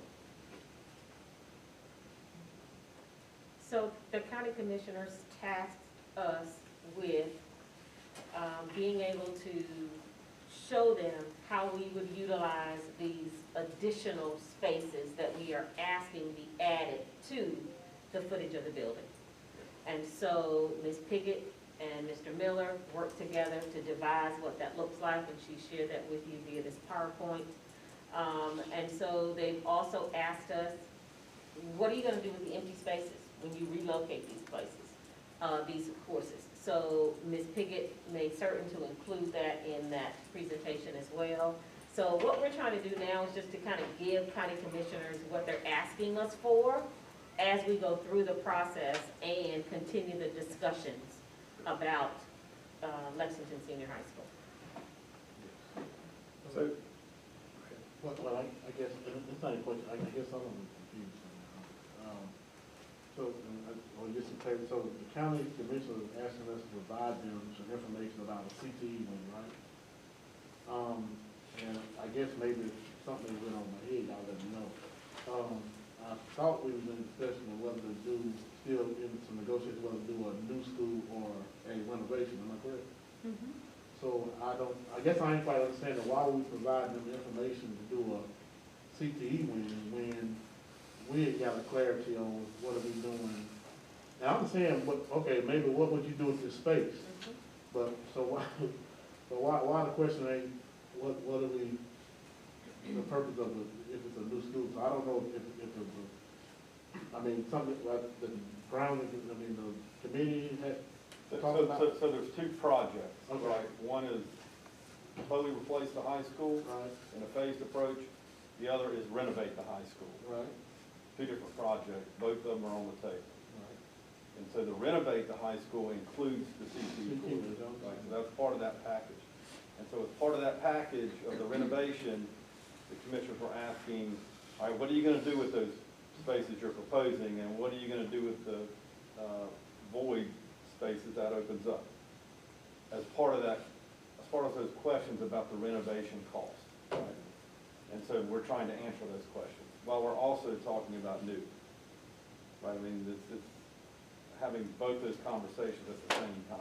So the county commissioners tasked us with being able to show them how we would utilize these additional spaces that we are asking be added to the footage of the building. And so Ms. Pickett and Mr. Miller worked together to devise what that looks like, and she shared that with you via this PowerPoint. And so they've also asked us, what are you gonna do with the empty spaces when you relocate these places, these courses? So Ms. Pickett made certain to include that in that presentation as well. So what we're trying to do now is just to kind of give county commissioners what they're asking us for as we go through the process and continue the discussions about Lexington Senior High School. So, Well, I guess, it's not a question, I guess I'm confused. Or just to clarify, so the county commissioner is asking us to provide them some information about the CTE wing, right? And I guess maybe something went on my head, I'll let you know. I thought we was in discussion of whether to do, still in some negotiations, whether to do a new school or a renovation, am I correct? So I guess I ain't quite understanding why we provide them information to do a CTE wing when we ain't got a clarity on what are we doing. Now, I'm saying, okay, maybe what would you do with this space? But, so why the question ain't, what are we, the purpose of it, if it's a new school? So I don't know if it's something like the the committee had talked about. So there's two projects, Okay. right? One is totally replace the high school Right, in a phased approach. The other is renovate the high school. right, Two different projects, both of them are on the table. right. And so the renovate the high school includes the CTE course. Right, so that's part of that package. And so as part of that package of the renovation, the commissioners were asking, all right, what are you gonna do with those spaces you're proposing, and what are you gonna do with the void spaces that opens up? As part of that, as part of those questions about the renovation cost, right? And so we're trying to answer those questions, while we're also talking about new, right? I mean, it's having both those conversations at the same time.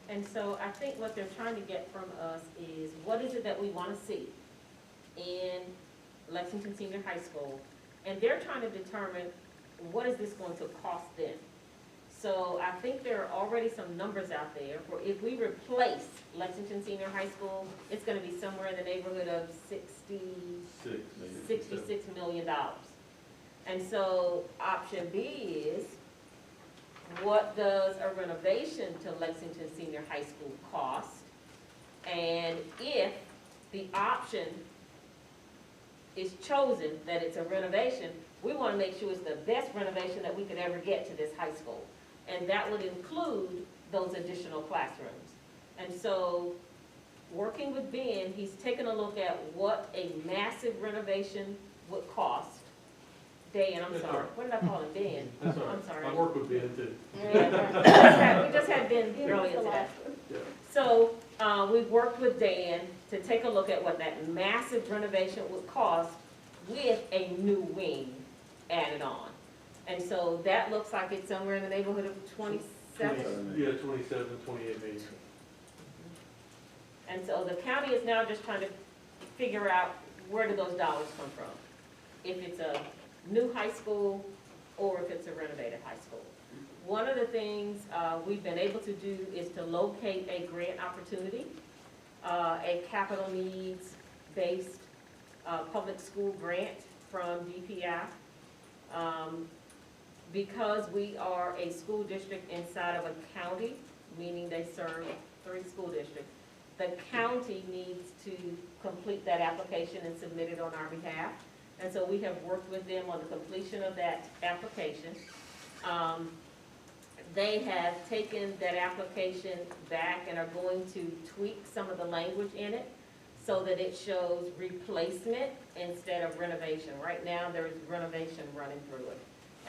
And so I think what they're trying to get from us is, what is it that we want to see in Lexington Senior High School? And they're trying to determine, what is this going to cost them? So I think there are already some numbers out there where if we replace Lexington Senior High School, it's going to be somewhere in the neighborhood of $66 million. And so option B is, what does a renovation to Lexington Senior High School cost? And if the option is chosen that it's a renovation, we want to make sure it's the best renovation that we could ever get to this high school. And that would include those additional classrooms. And so, working with Ben, he's taken a look at what a massive renovation would cost. Dan, I'm That's sorry, all right. what did I call him, Dan? That's all right. I'm sorry. I work with Ben too. We just had Ben earlier today. Yeah. So, we've worked with Dan to take a look at what that massive renovation would cost with a new wing added on. And so that looks like it's somewhere in the neighborhood of 27. Yeah, 27, 28 maybe. And so the county is now just trying to figure out where do those dollars come from. If it's a new high school or if it's a renovated high school. One of the things we've been able to do is to locate a grant opportunity, a capital needs-based public school grant from DPI. Because we are a school district inside of a county, meaning they serve 3 school districts, the county needs to complete that application and submit it on our behalf. And so we have worked with them on the completion of that application. They have taken that application back and are going to tweak some of the language in it so that it shows replacement instead of renovation. Right now, there is renovation running through it.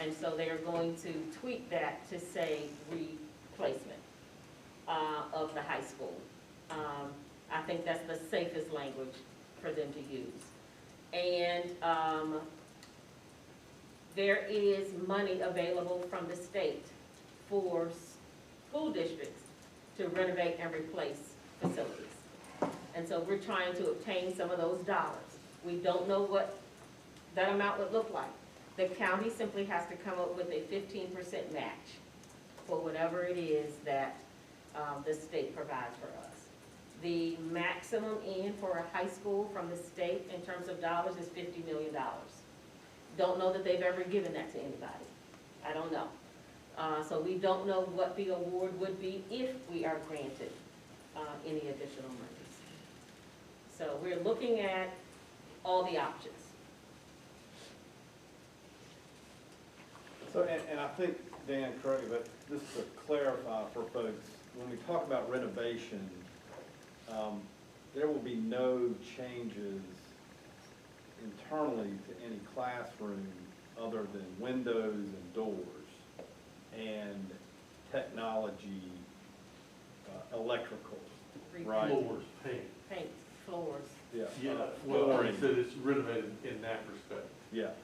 And so they are going to tweak that to say replacement of the high school. I think that's the safest language for them to use. And there is money available from the state for school districts to renovate and replace facilities. And so we're trying to obtain some of those dollars. We don't know what that amount would look like. The county simply has to come up with a 15% match for whatever it is that the state provides for us. The maximum in for a high school from the state in terms of dollars is $50 million. Don't know that they've ever given that to anybody. I don't know. So we don't know what the award would be if we are granted any additional monies. So we're looking at all the options. So, and I think, Dan, correct, but just to clarify for folks, when we talk about renovation, there will be no changes internally to any classroom other than windows and doors and technology, electrical, right? Floors, paint. Paint, floors. Yeah. Yeah, well, I said it's renovated in that respect. Yeah.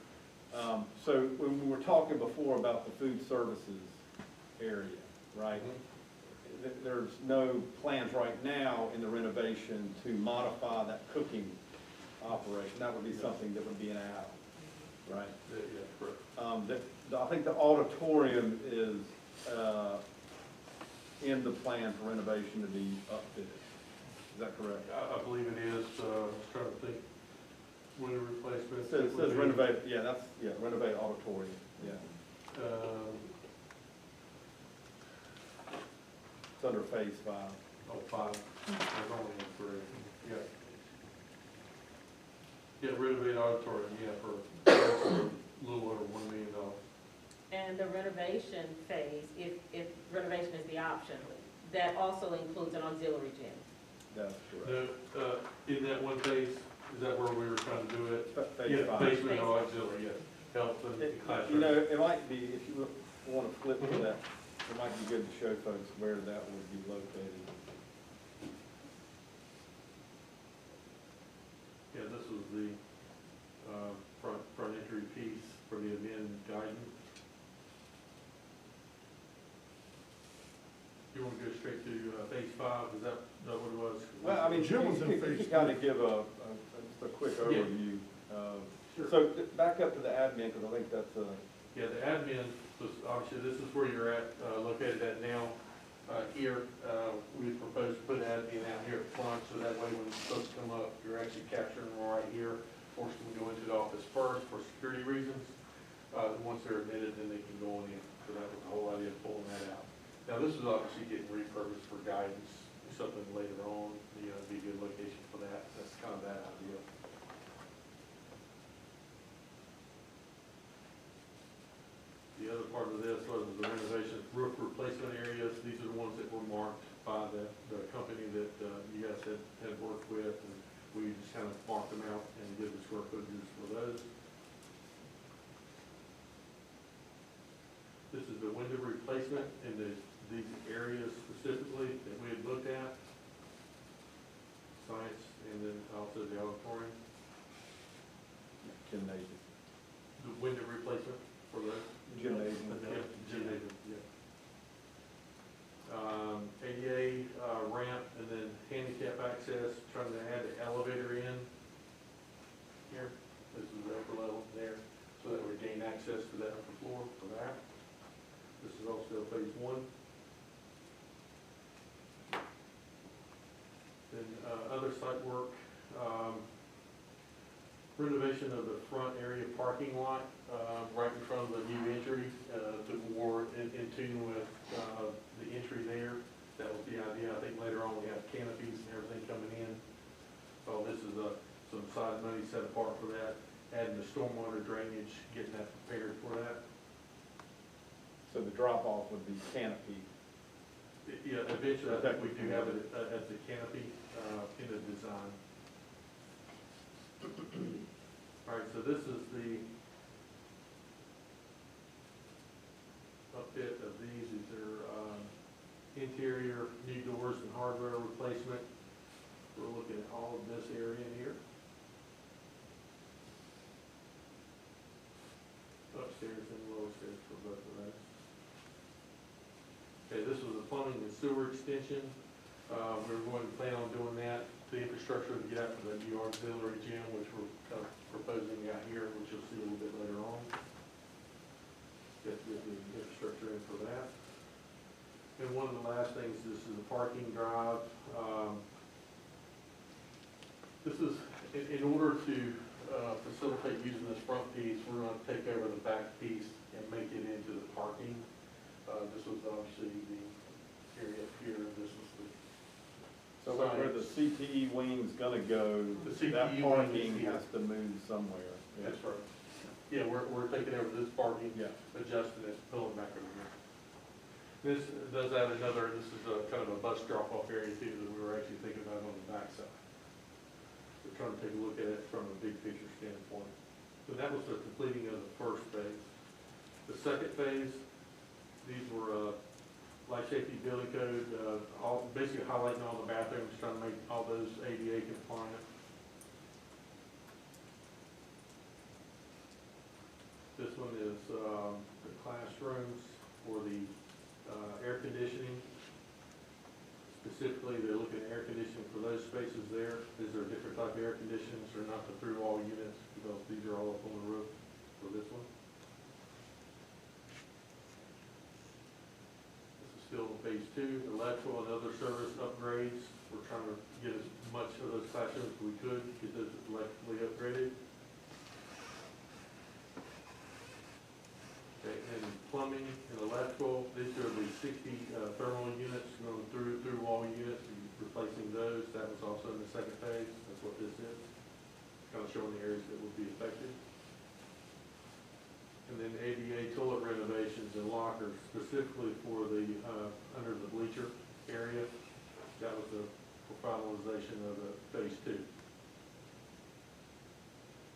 So when we were talking before about the food services area, right? There's no plans right now in the renovation to modify that cooking operation. That would be something that would be an add-on, right? Yeah, correct. I think the auditorium is in the plan for renovation to be upfitted. Is that correct? I believe it is, I was trying to think, window replacement. It says renovate, yeah, renovate auditorium, yeah. It's under phase 5. Oh, 5, there's only 3, yeah. Yeah, renovate auditorium, yeah, for a little over $1 million. And the renovation phase, if renovation is the option, that also includes an auxiliary gym. That's correct. No, in that one phase, is that where we were trying to do it? Phase Yeah, 5. basement, no auxiliary, yeah, health and classroom. You know, it might be, if you want to flip to that, it might be good to show folks where that would be located. Yeah, this was the front entry piece for the amend guidance. You want to go straight to phase 5, is that what it was? Well, I mean, Jim was in you phase can kind of give just a quick Yeah. overview. Sure. So back up to the admin, because I think that's Yeah, the admin was, obviously, this is where you're at, located at now. Here, we propose to put admin out here at front, so that way when folks come up, you're actually capturing them right here. Force them to go into the office first for security reasons. Once they're admitted, then they can go on in. So that was the whole idea of pulling that out. Now, this is obviously getting repurposed for guidance, something later on, you know, be a good location for that. That's kind of that idea. The other part of this was the renovation roof replacement areas. These are the ones that were marked by the company that you guys had worked with, and we just kind of marked them out and did the square footages for those. This is the window replacement in these areas specifically that we had looked at. Science, and then also the auditorium. gymnasium. The window replacement for those. Gymnasium. Yeah, gymnasium, yeah. ADA ramp, and then handicap access, trying to add the elevator in other site work, renovation of the front area parking lot, right in front of the new entry, to more in tune with, the entry there. That was the idea. I think later on we have canopies and everything coming in. So this is some side money set apart for that, adding the stormwater drainage, getting that prepared for that. So the drop-off would be canopy. Yeah, eventually, I think we do have it as the canopy, in the design. All right, so this is the upfit of these. These are, interior new doors and hardware replacement. We're looking at all of this area here. Upstairs and lower stairs for both of those. Okay, this was a plumbing and sewer extension. We're going to plan on doing that, the infrastructure to get out to the new auxiliary gym, which we're proposing out here, which you'll see a little bit later on. Get the infrastructure in for that. And one of the last things, this is a parking drive. This is, in order to facilitate using this front piece, we're going to take over the back piece and make it into the parking. This was obviously the area up here, this was the. So where the CTE wing's gonna go, The CTE that wing parking is here. has to move somewhere. Yeah. That's right. Yeah, we're taking over this parking, Yeah. adjusting it, pulling it back over here. This does add another, this is a kind of a bus drop-off area too, that we were actually thinking about on the backside. We're trying to take a look at it from a big picture standpoint. So that was the completing of the first phase. The second phase, these were, life safety building code, all, basically highlighting all the bathrooms, trying to make all those ADA compliant. This one is, the classrooms for the, air conditioning. Specifically, they're looking at air conditioning for those spaces there. Is there a different type of air conditioners or not the through all units, because these are all up on the roof for this one. Still phase two, electrical and other service upgrades. We're trying to get as much of those classrooms as we could, get those electrically upgraded. Okay, and plumbing and electrical, these are the 60 thermal units going through all units, replacing those. That was also in the second phase. That's what this is. Kind of showing the areas that would be affected. And then ADA toilet renovations and lockers, specifically for the, under the bleacher area. That was the finalization of the phase two.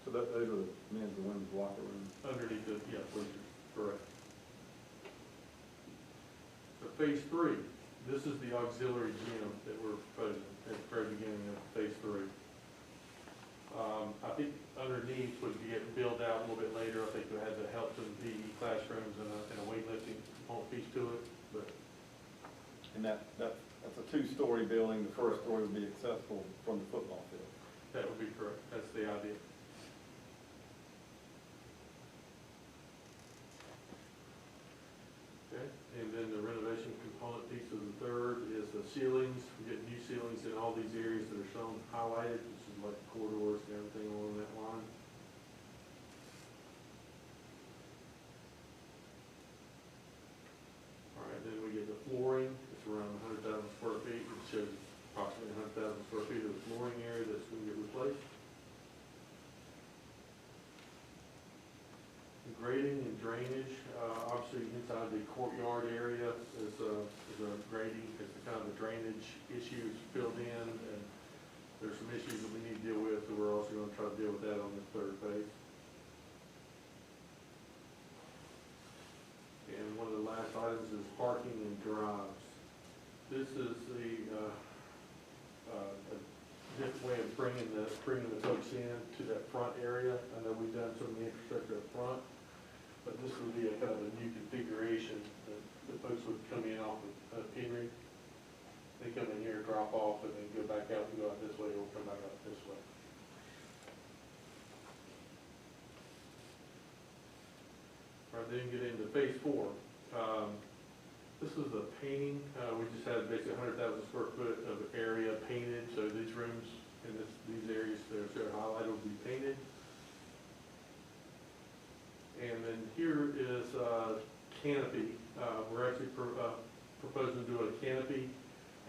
So those are the men's and women's locker rooms. Underneath the, yeah, bleachers, correct. So phase three, this is the auxiliary gym that we're proposing at the very beginning of phase three. I think underneath would get built out a little bit later. I think we had the health and PE classrooms and a weightlifting component piece to it, but. And that's a two-story building. The first story would be accessible from the football field. That would be correct. That's the idea. Okay, and then the renovation component piece of the third is the ceilings. We get new ceilings in all these areas that are shown highlighted, which is like the corridors and everything along that line. All right, then we get the flooring. It's around 100,000 square feet. It shows approximately 100,000 square feet of the flooring area that's going to get replaced. The grading and drainage, obviously inside the courtyard area is a grading, it's kind of the drainage issues filled in, and there's some issues that we need to deal with, so we're also going to try to deal with that on this third phase. And one of the last items is parking and drives. This is a different way of bringing the folks in to that front area. I know we've done some of the infrastructure up front, but this would be a kind of a new configuration that the folks would come in off of Henry. They come in here, drop off, and then go back out and go out this way, or come back out this way. All right, then get into phase four. This is the painting. We just had basically 100,000 square foot of area painted, so these rooms and these areas that are highlighted will be painted. And then here is canopy. We're actually proposing to do a canopy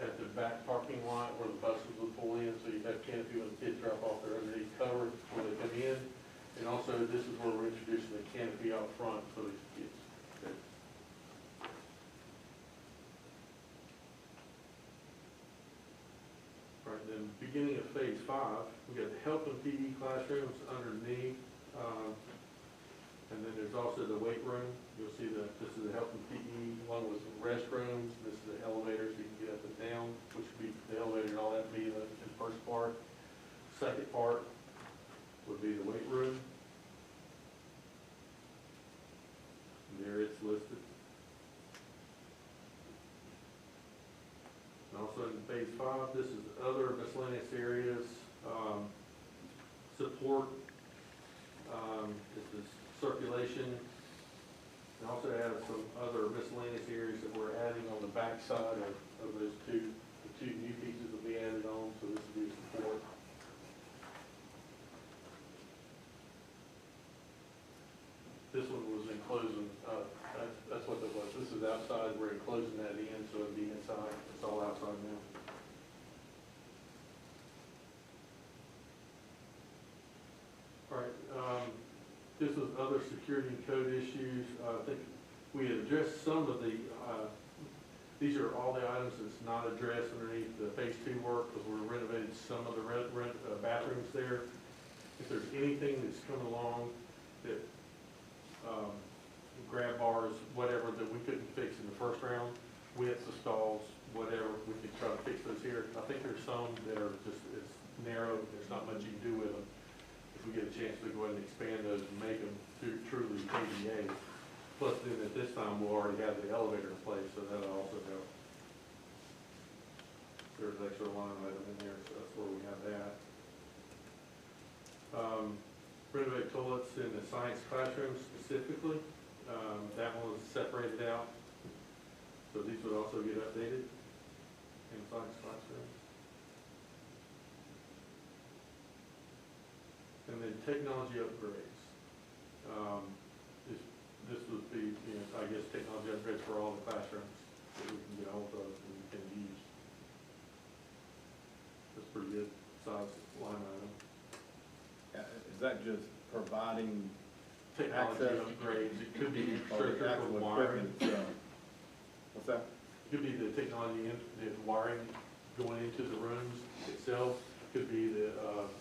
at the back parking lot where the buses will pull in, so you have canopy when the kids drop off there underneath cover when they come in. And also, this is where we're introducing the canopy out front for the kids. Okay. All right, then beginning of phase 5, we got the health and PE classrooms underneath. And then there's also the weight room. You'll see that this is the health and PE, along with some restrooms. This is the elevator, so you can get up and down, which would be the elevator and all that would be the first part. Second part would be the weight room. And there it's listed. And also in phase 5, this is other miscellaneous areas, support. This is circulation. And also have some other miscellaneous areas that we're adding on the back side of those the two new pieces will be added on, so this will be support. This one was enclosing, that's what that was. This is outside, we're enclosing that in, so it'll be inside. It's all outside now. All right, this was other security and code issues. I think we had addressed some of the, these are all the items that's not addressed underneath the phase 2 work, because we're renovating some of the bathrooms there. If there's anything that's coming along that, grab bars, whatever, that we couldn't fix in the first round, widths of stalls, whatever, we can try to fix those here. I think there's some that are just, it's narrow, there's not much you can do with them. If we get a chance to go ahead and expand those and make them truly ADA. Plus then at this time, we'll already have the elevator in place, so that'll also help. There's an extra line item in there, so that's where we have that. Renovate toilets in the science classroom specifically. That one was separated out. So these would also get updated in science classrooms. And then technology upgrades. This would be, I guess, technology upgrades for all the classrooms that we can get hold of and we can use. That's pretty good size line item. Is that just providing Technology access? upgrades, it could be Or the circuit actual wiring. equipment, what's that? Could be the technology, the wiring going into the rooms itself, could be the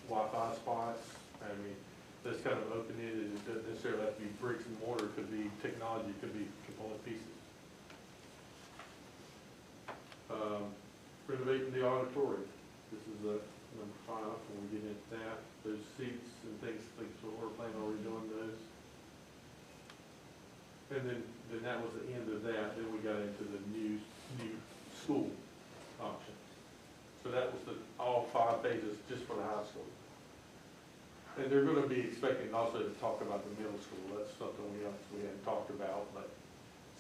Wi-Fi spots. I mean, that's kind of open-ended, it doesn't necessarily have to be bricks and mortar, it could be technology, it could be component pieces. Renovating the auditorium, this is number 5, when we get into that. Those seats and things what we're planning on redoing those. And then that was the end of that, then we got into the new school option. So that was all 5 phases just for the high school. And they're gonna be expecting also to talk about the middle school. That's something we hadn't talked about, but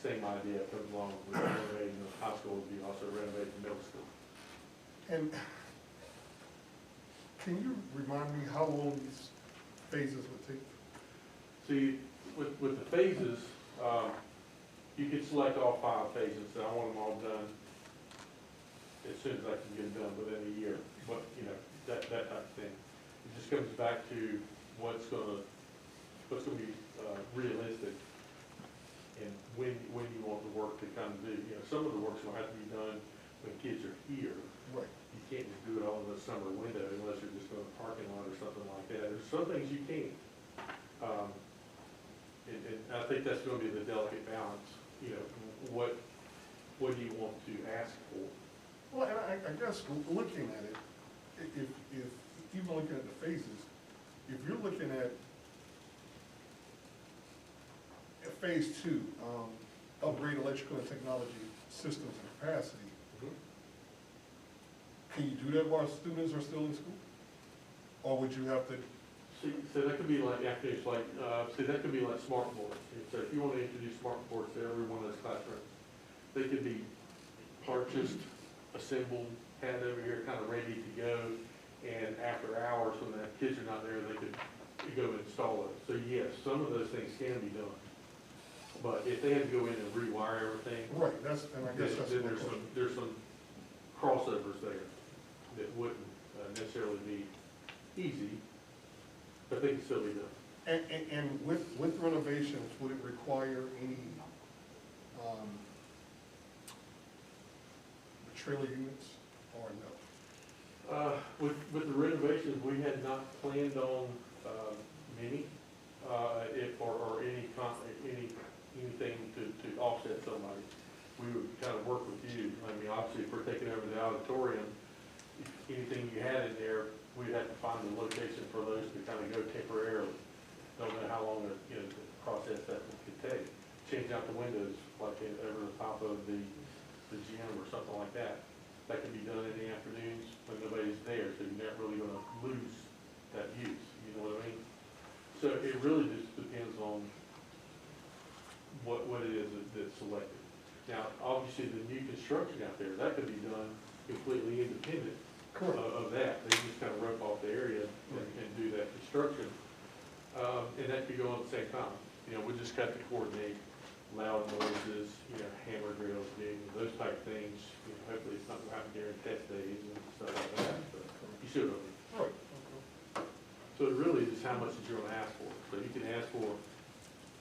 same idea comes along with renovating the high school, would be also renovating the middle school. And can you remind me how long these phases would take? See, with the phases, you can select all 5 phases, and I want them all done as soon as I can get them done within a year, but, that type of thing. It just comes back to what's gonna be realistic, and when you want the work to come do. Some of the work's gonna have to be done when kids are here. Right. You can't just do it all in the summer window unless you're just going to a parking lot or something like that. There's some things you can't. And I think that's going to be the delicate balance. What do you want to ask for? Well, and I guess looking at it, if even looking at the phases, if you're looking at phase 2, upgrade electrical and technology systems and capacity, can you do that while students are still in school? Or would you have to? So that could be like, that could be like smart boards. So if you want to introduce smart boards to every one of those classrooms, they could be purchased, assembled, had over here kind of ready to go, and after hours, when the kids are not there, they could go install it. So yes, some of those things can be done. But if they had to go in and rewire everything, Right, and I guess that's then my there's question. there's some crossovers there that wouldn't necessarily be easy, but they can still be done. And with renovations, would it require any, trailer units or no? With the renovations, we had not planned on, many, or anything to offset somebody. We would kind of work with you. I mean, obviously, if we're taking over the auditorium, anything you had in there, we'd have to find the location for those to kind of go temporarily. Don't know how long, the process that could take. Changing out the windows, like over the top of the gym or something like that. That can be done in the afternoons when nobody's there, so you're not really gonna lose that use, you know what I mean? So it really just depends on what it is that's selected. Now, obviously, the new construction out there, that could be done completely independent of that. They just kind of rope off the area and do that construction. And that could go on at the same time. You know, we just have to coordinate loud noises, hammer drills, those type of things. Hopefully it's not going to happen during test days and stuff like that, but you should have. Right. So it really is how much that you're going to ask for. So you can ask for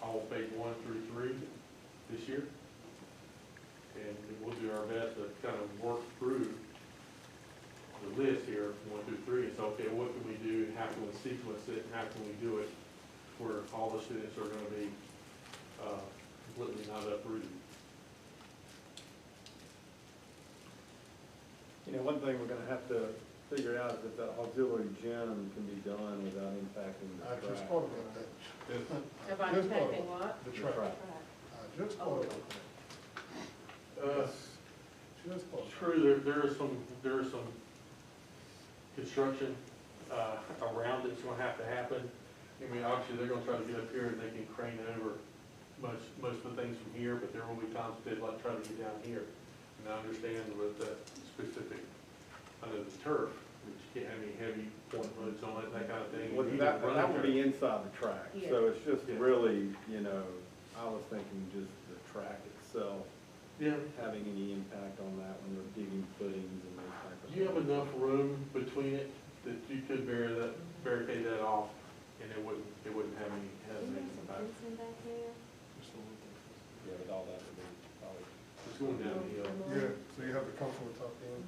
all phase 1 through 3 this year. And we'll do our best to kind of work through the list here, 1 through 3, and say, okay, what can we do, and how can we sequence it, and how can we do it where all the students are going to be completely not uprooted. One thing we're gonna have to figure out is if the auxiliary gym can be done without impacting the I track. just thought about that. About Just thought impacting about what? The The track. track. I just thought about that. Just thought. True, there is some construction around it's going to have to happen. I mean, obviously, they're going to try to get up here and they can crane over most of the things from here, but there will be times they'd like to try to get down here. And I understand with that specific, under the turf, which you can't have any heavy point loads on it, that kind of thing. Well, Even that running would be inside the track, Yeah. so it's just Yeah. really, I was thinking just the track itself, Yeah. having any impact on that when they're digging footings and those type of Do you have things. enough room between it that you could barricade that off and it wouldn't have any impact? Yeah, with all that would be probably. It's going down the hill. Yeah, so you have to come from the top end.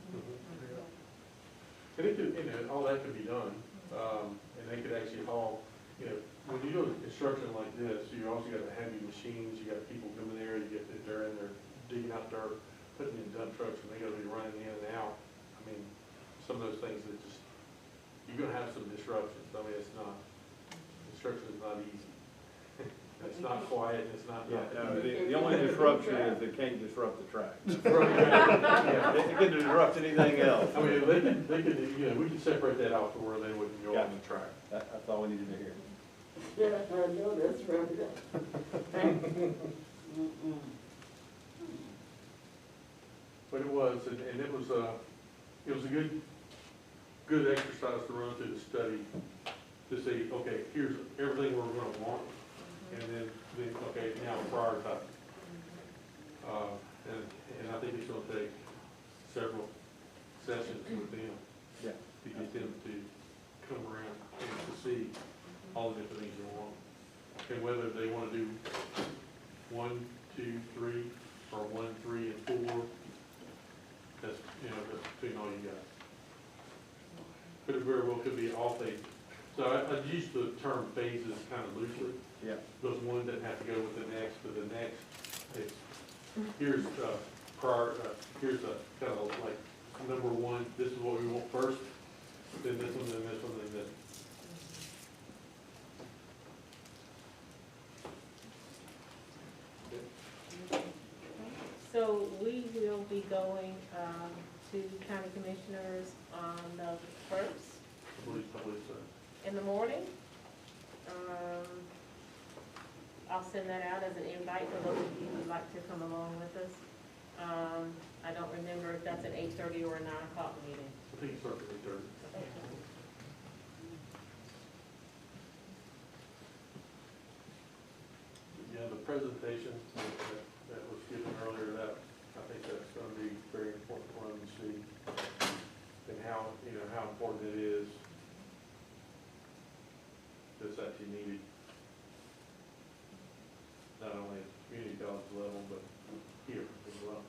And it could, all that could be done, and they could actually haul, when you do construction like this, you also got the heavy machines, you got people coming there, they're in there digging out dirt, putting in dump trucks, and they gotta be running in and out. I mean, some of those things that just, you're gonna have some disruptions. I mean, construction is not easy. It's not quiet, it's not. Yeah, no, the only disruption is it can't disrupt the track. Right. Yeah, it can disrupt anything else. I mean, they could, we could separate that out to where they wouldn't go on the track. That's all we needed to hear. Yeah, I know, that's right. But it was, and it was a good exercise to run through the study to see, okay, here's everything we're gonna want, and then okay, now prioritize. And I think it's gonna take several sessions with them. Yeah. To get them to come around and to see all the different things they want. And whether they wanna do 1, 2, 3, or 1, 3, and 4, that's, that's between all you guys. But it very well could be all phases. So I use the term phases kind of loosely. Yeah. Because one doesn't have to go with the next, but the next, it's, here's here's a kind of like number 1, this is what we want first, then this one, then this one, then this. So we will be going to county commissioners on the 1st I believe so. in the morning. I'll send that out as an invite for those of you who would like to come along with us. I don't remember if that's an 8:30 or a 9 o'clock meeting. I think it starts at 8:30. presentation that was given earlier, that, I think that's gonna be very important for them to see, and how, you know, how important it is that's actually needed, not only at the community college level, but here as well.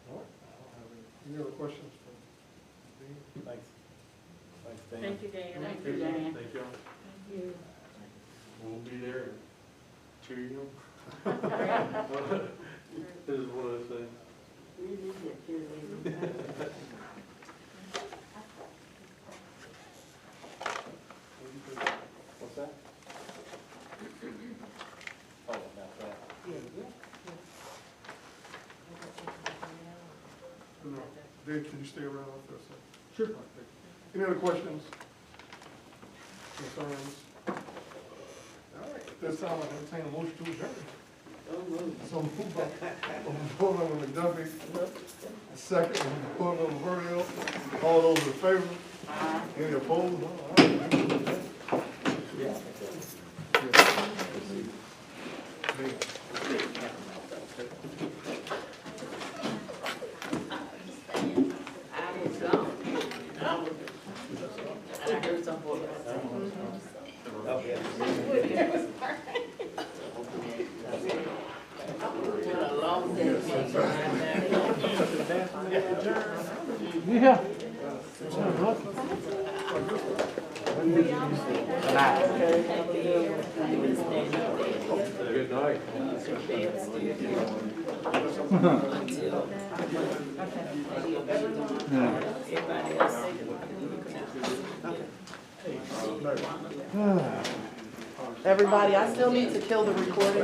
All right. I don't have any other questions from Dean? Thanks. Thanks, Dan. Thank you, Dan. Thank you, Dan. Thank y'all. Thank you. We'll be there and cheer you on. This is one of those things. We need that cheerleader. What's that? Oh, about that. No. Dave, can you stay around for a second? Sure. Any other questions? Concerns? All right, at this time, I entertain a motion to adjourn. So moved by Board Member McDuffie, second by Board Member Burrell. All those in favor? Any opposed? All right. Yeah. Good night. Everybody, I still need to kill the recording.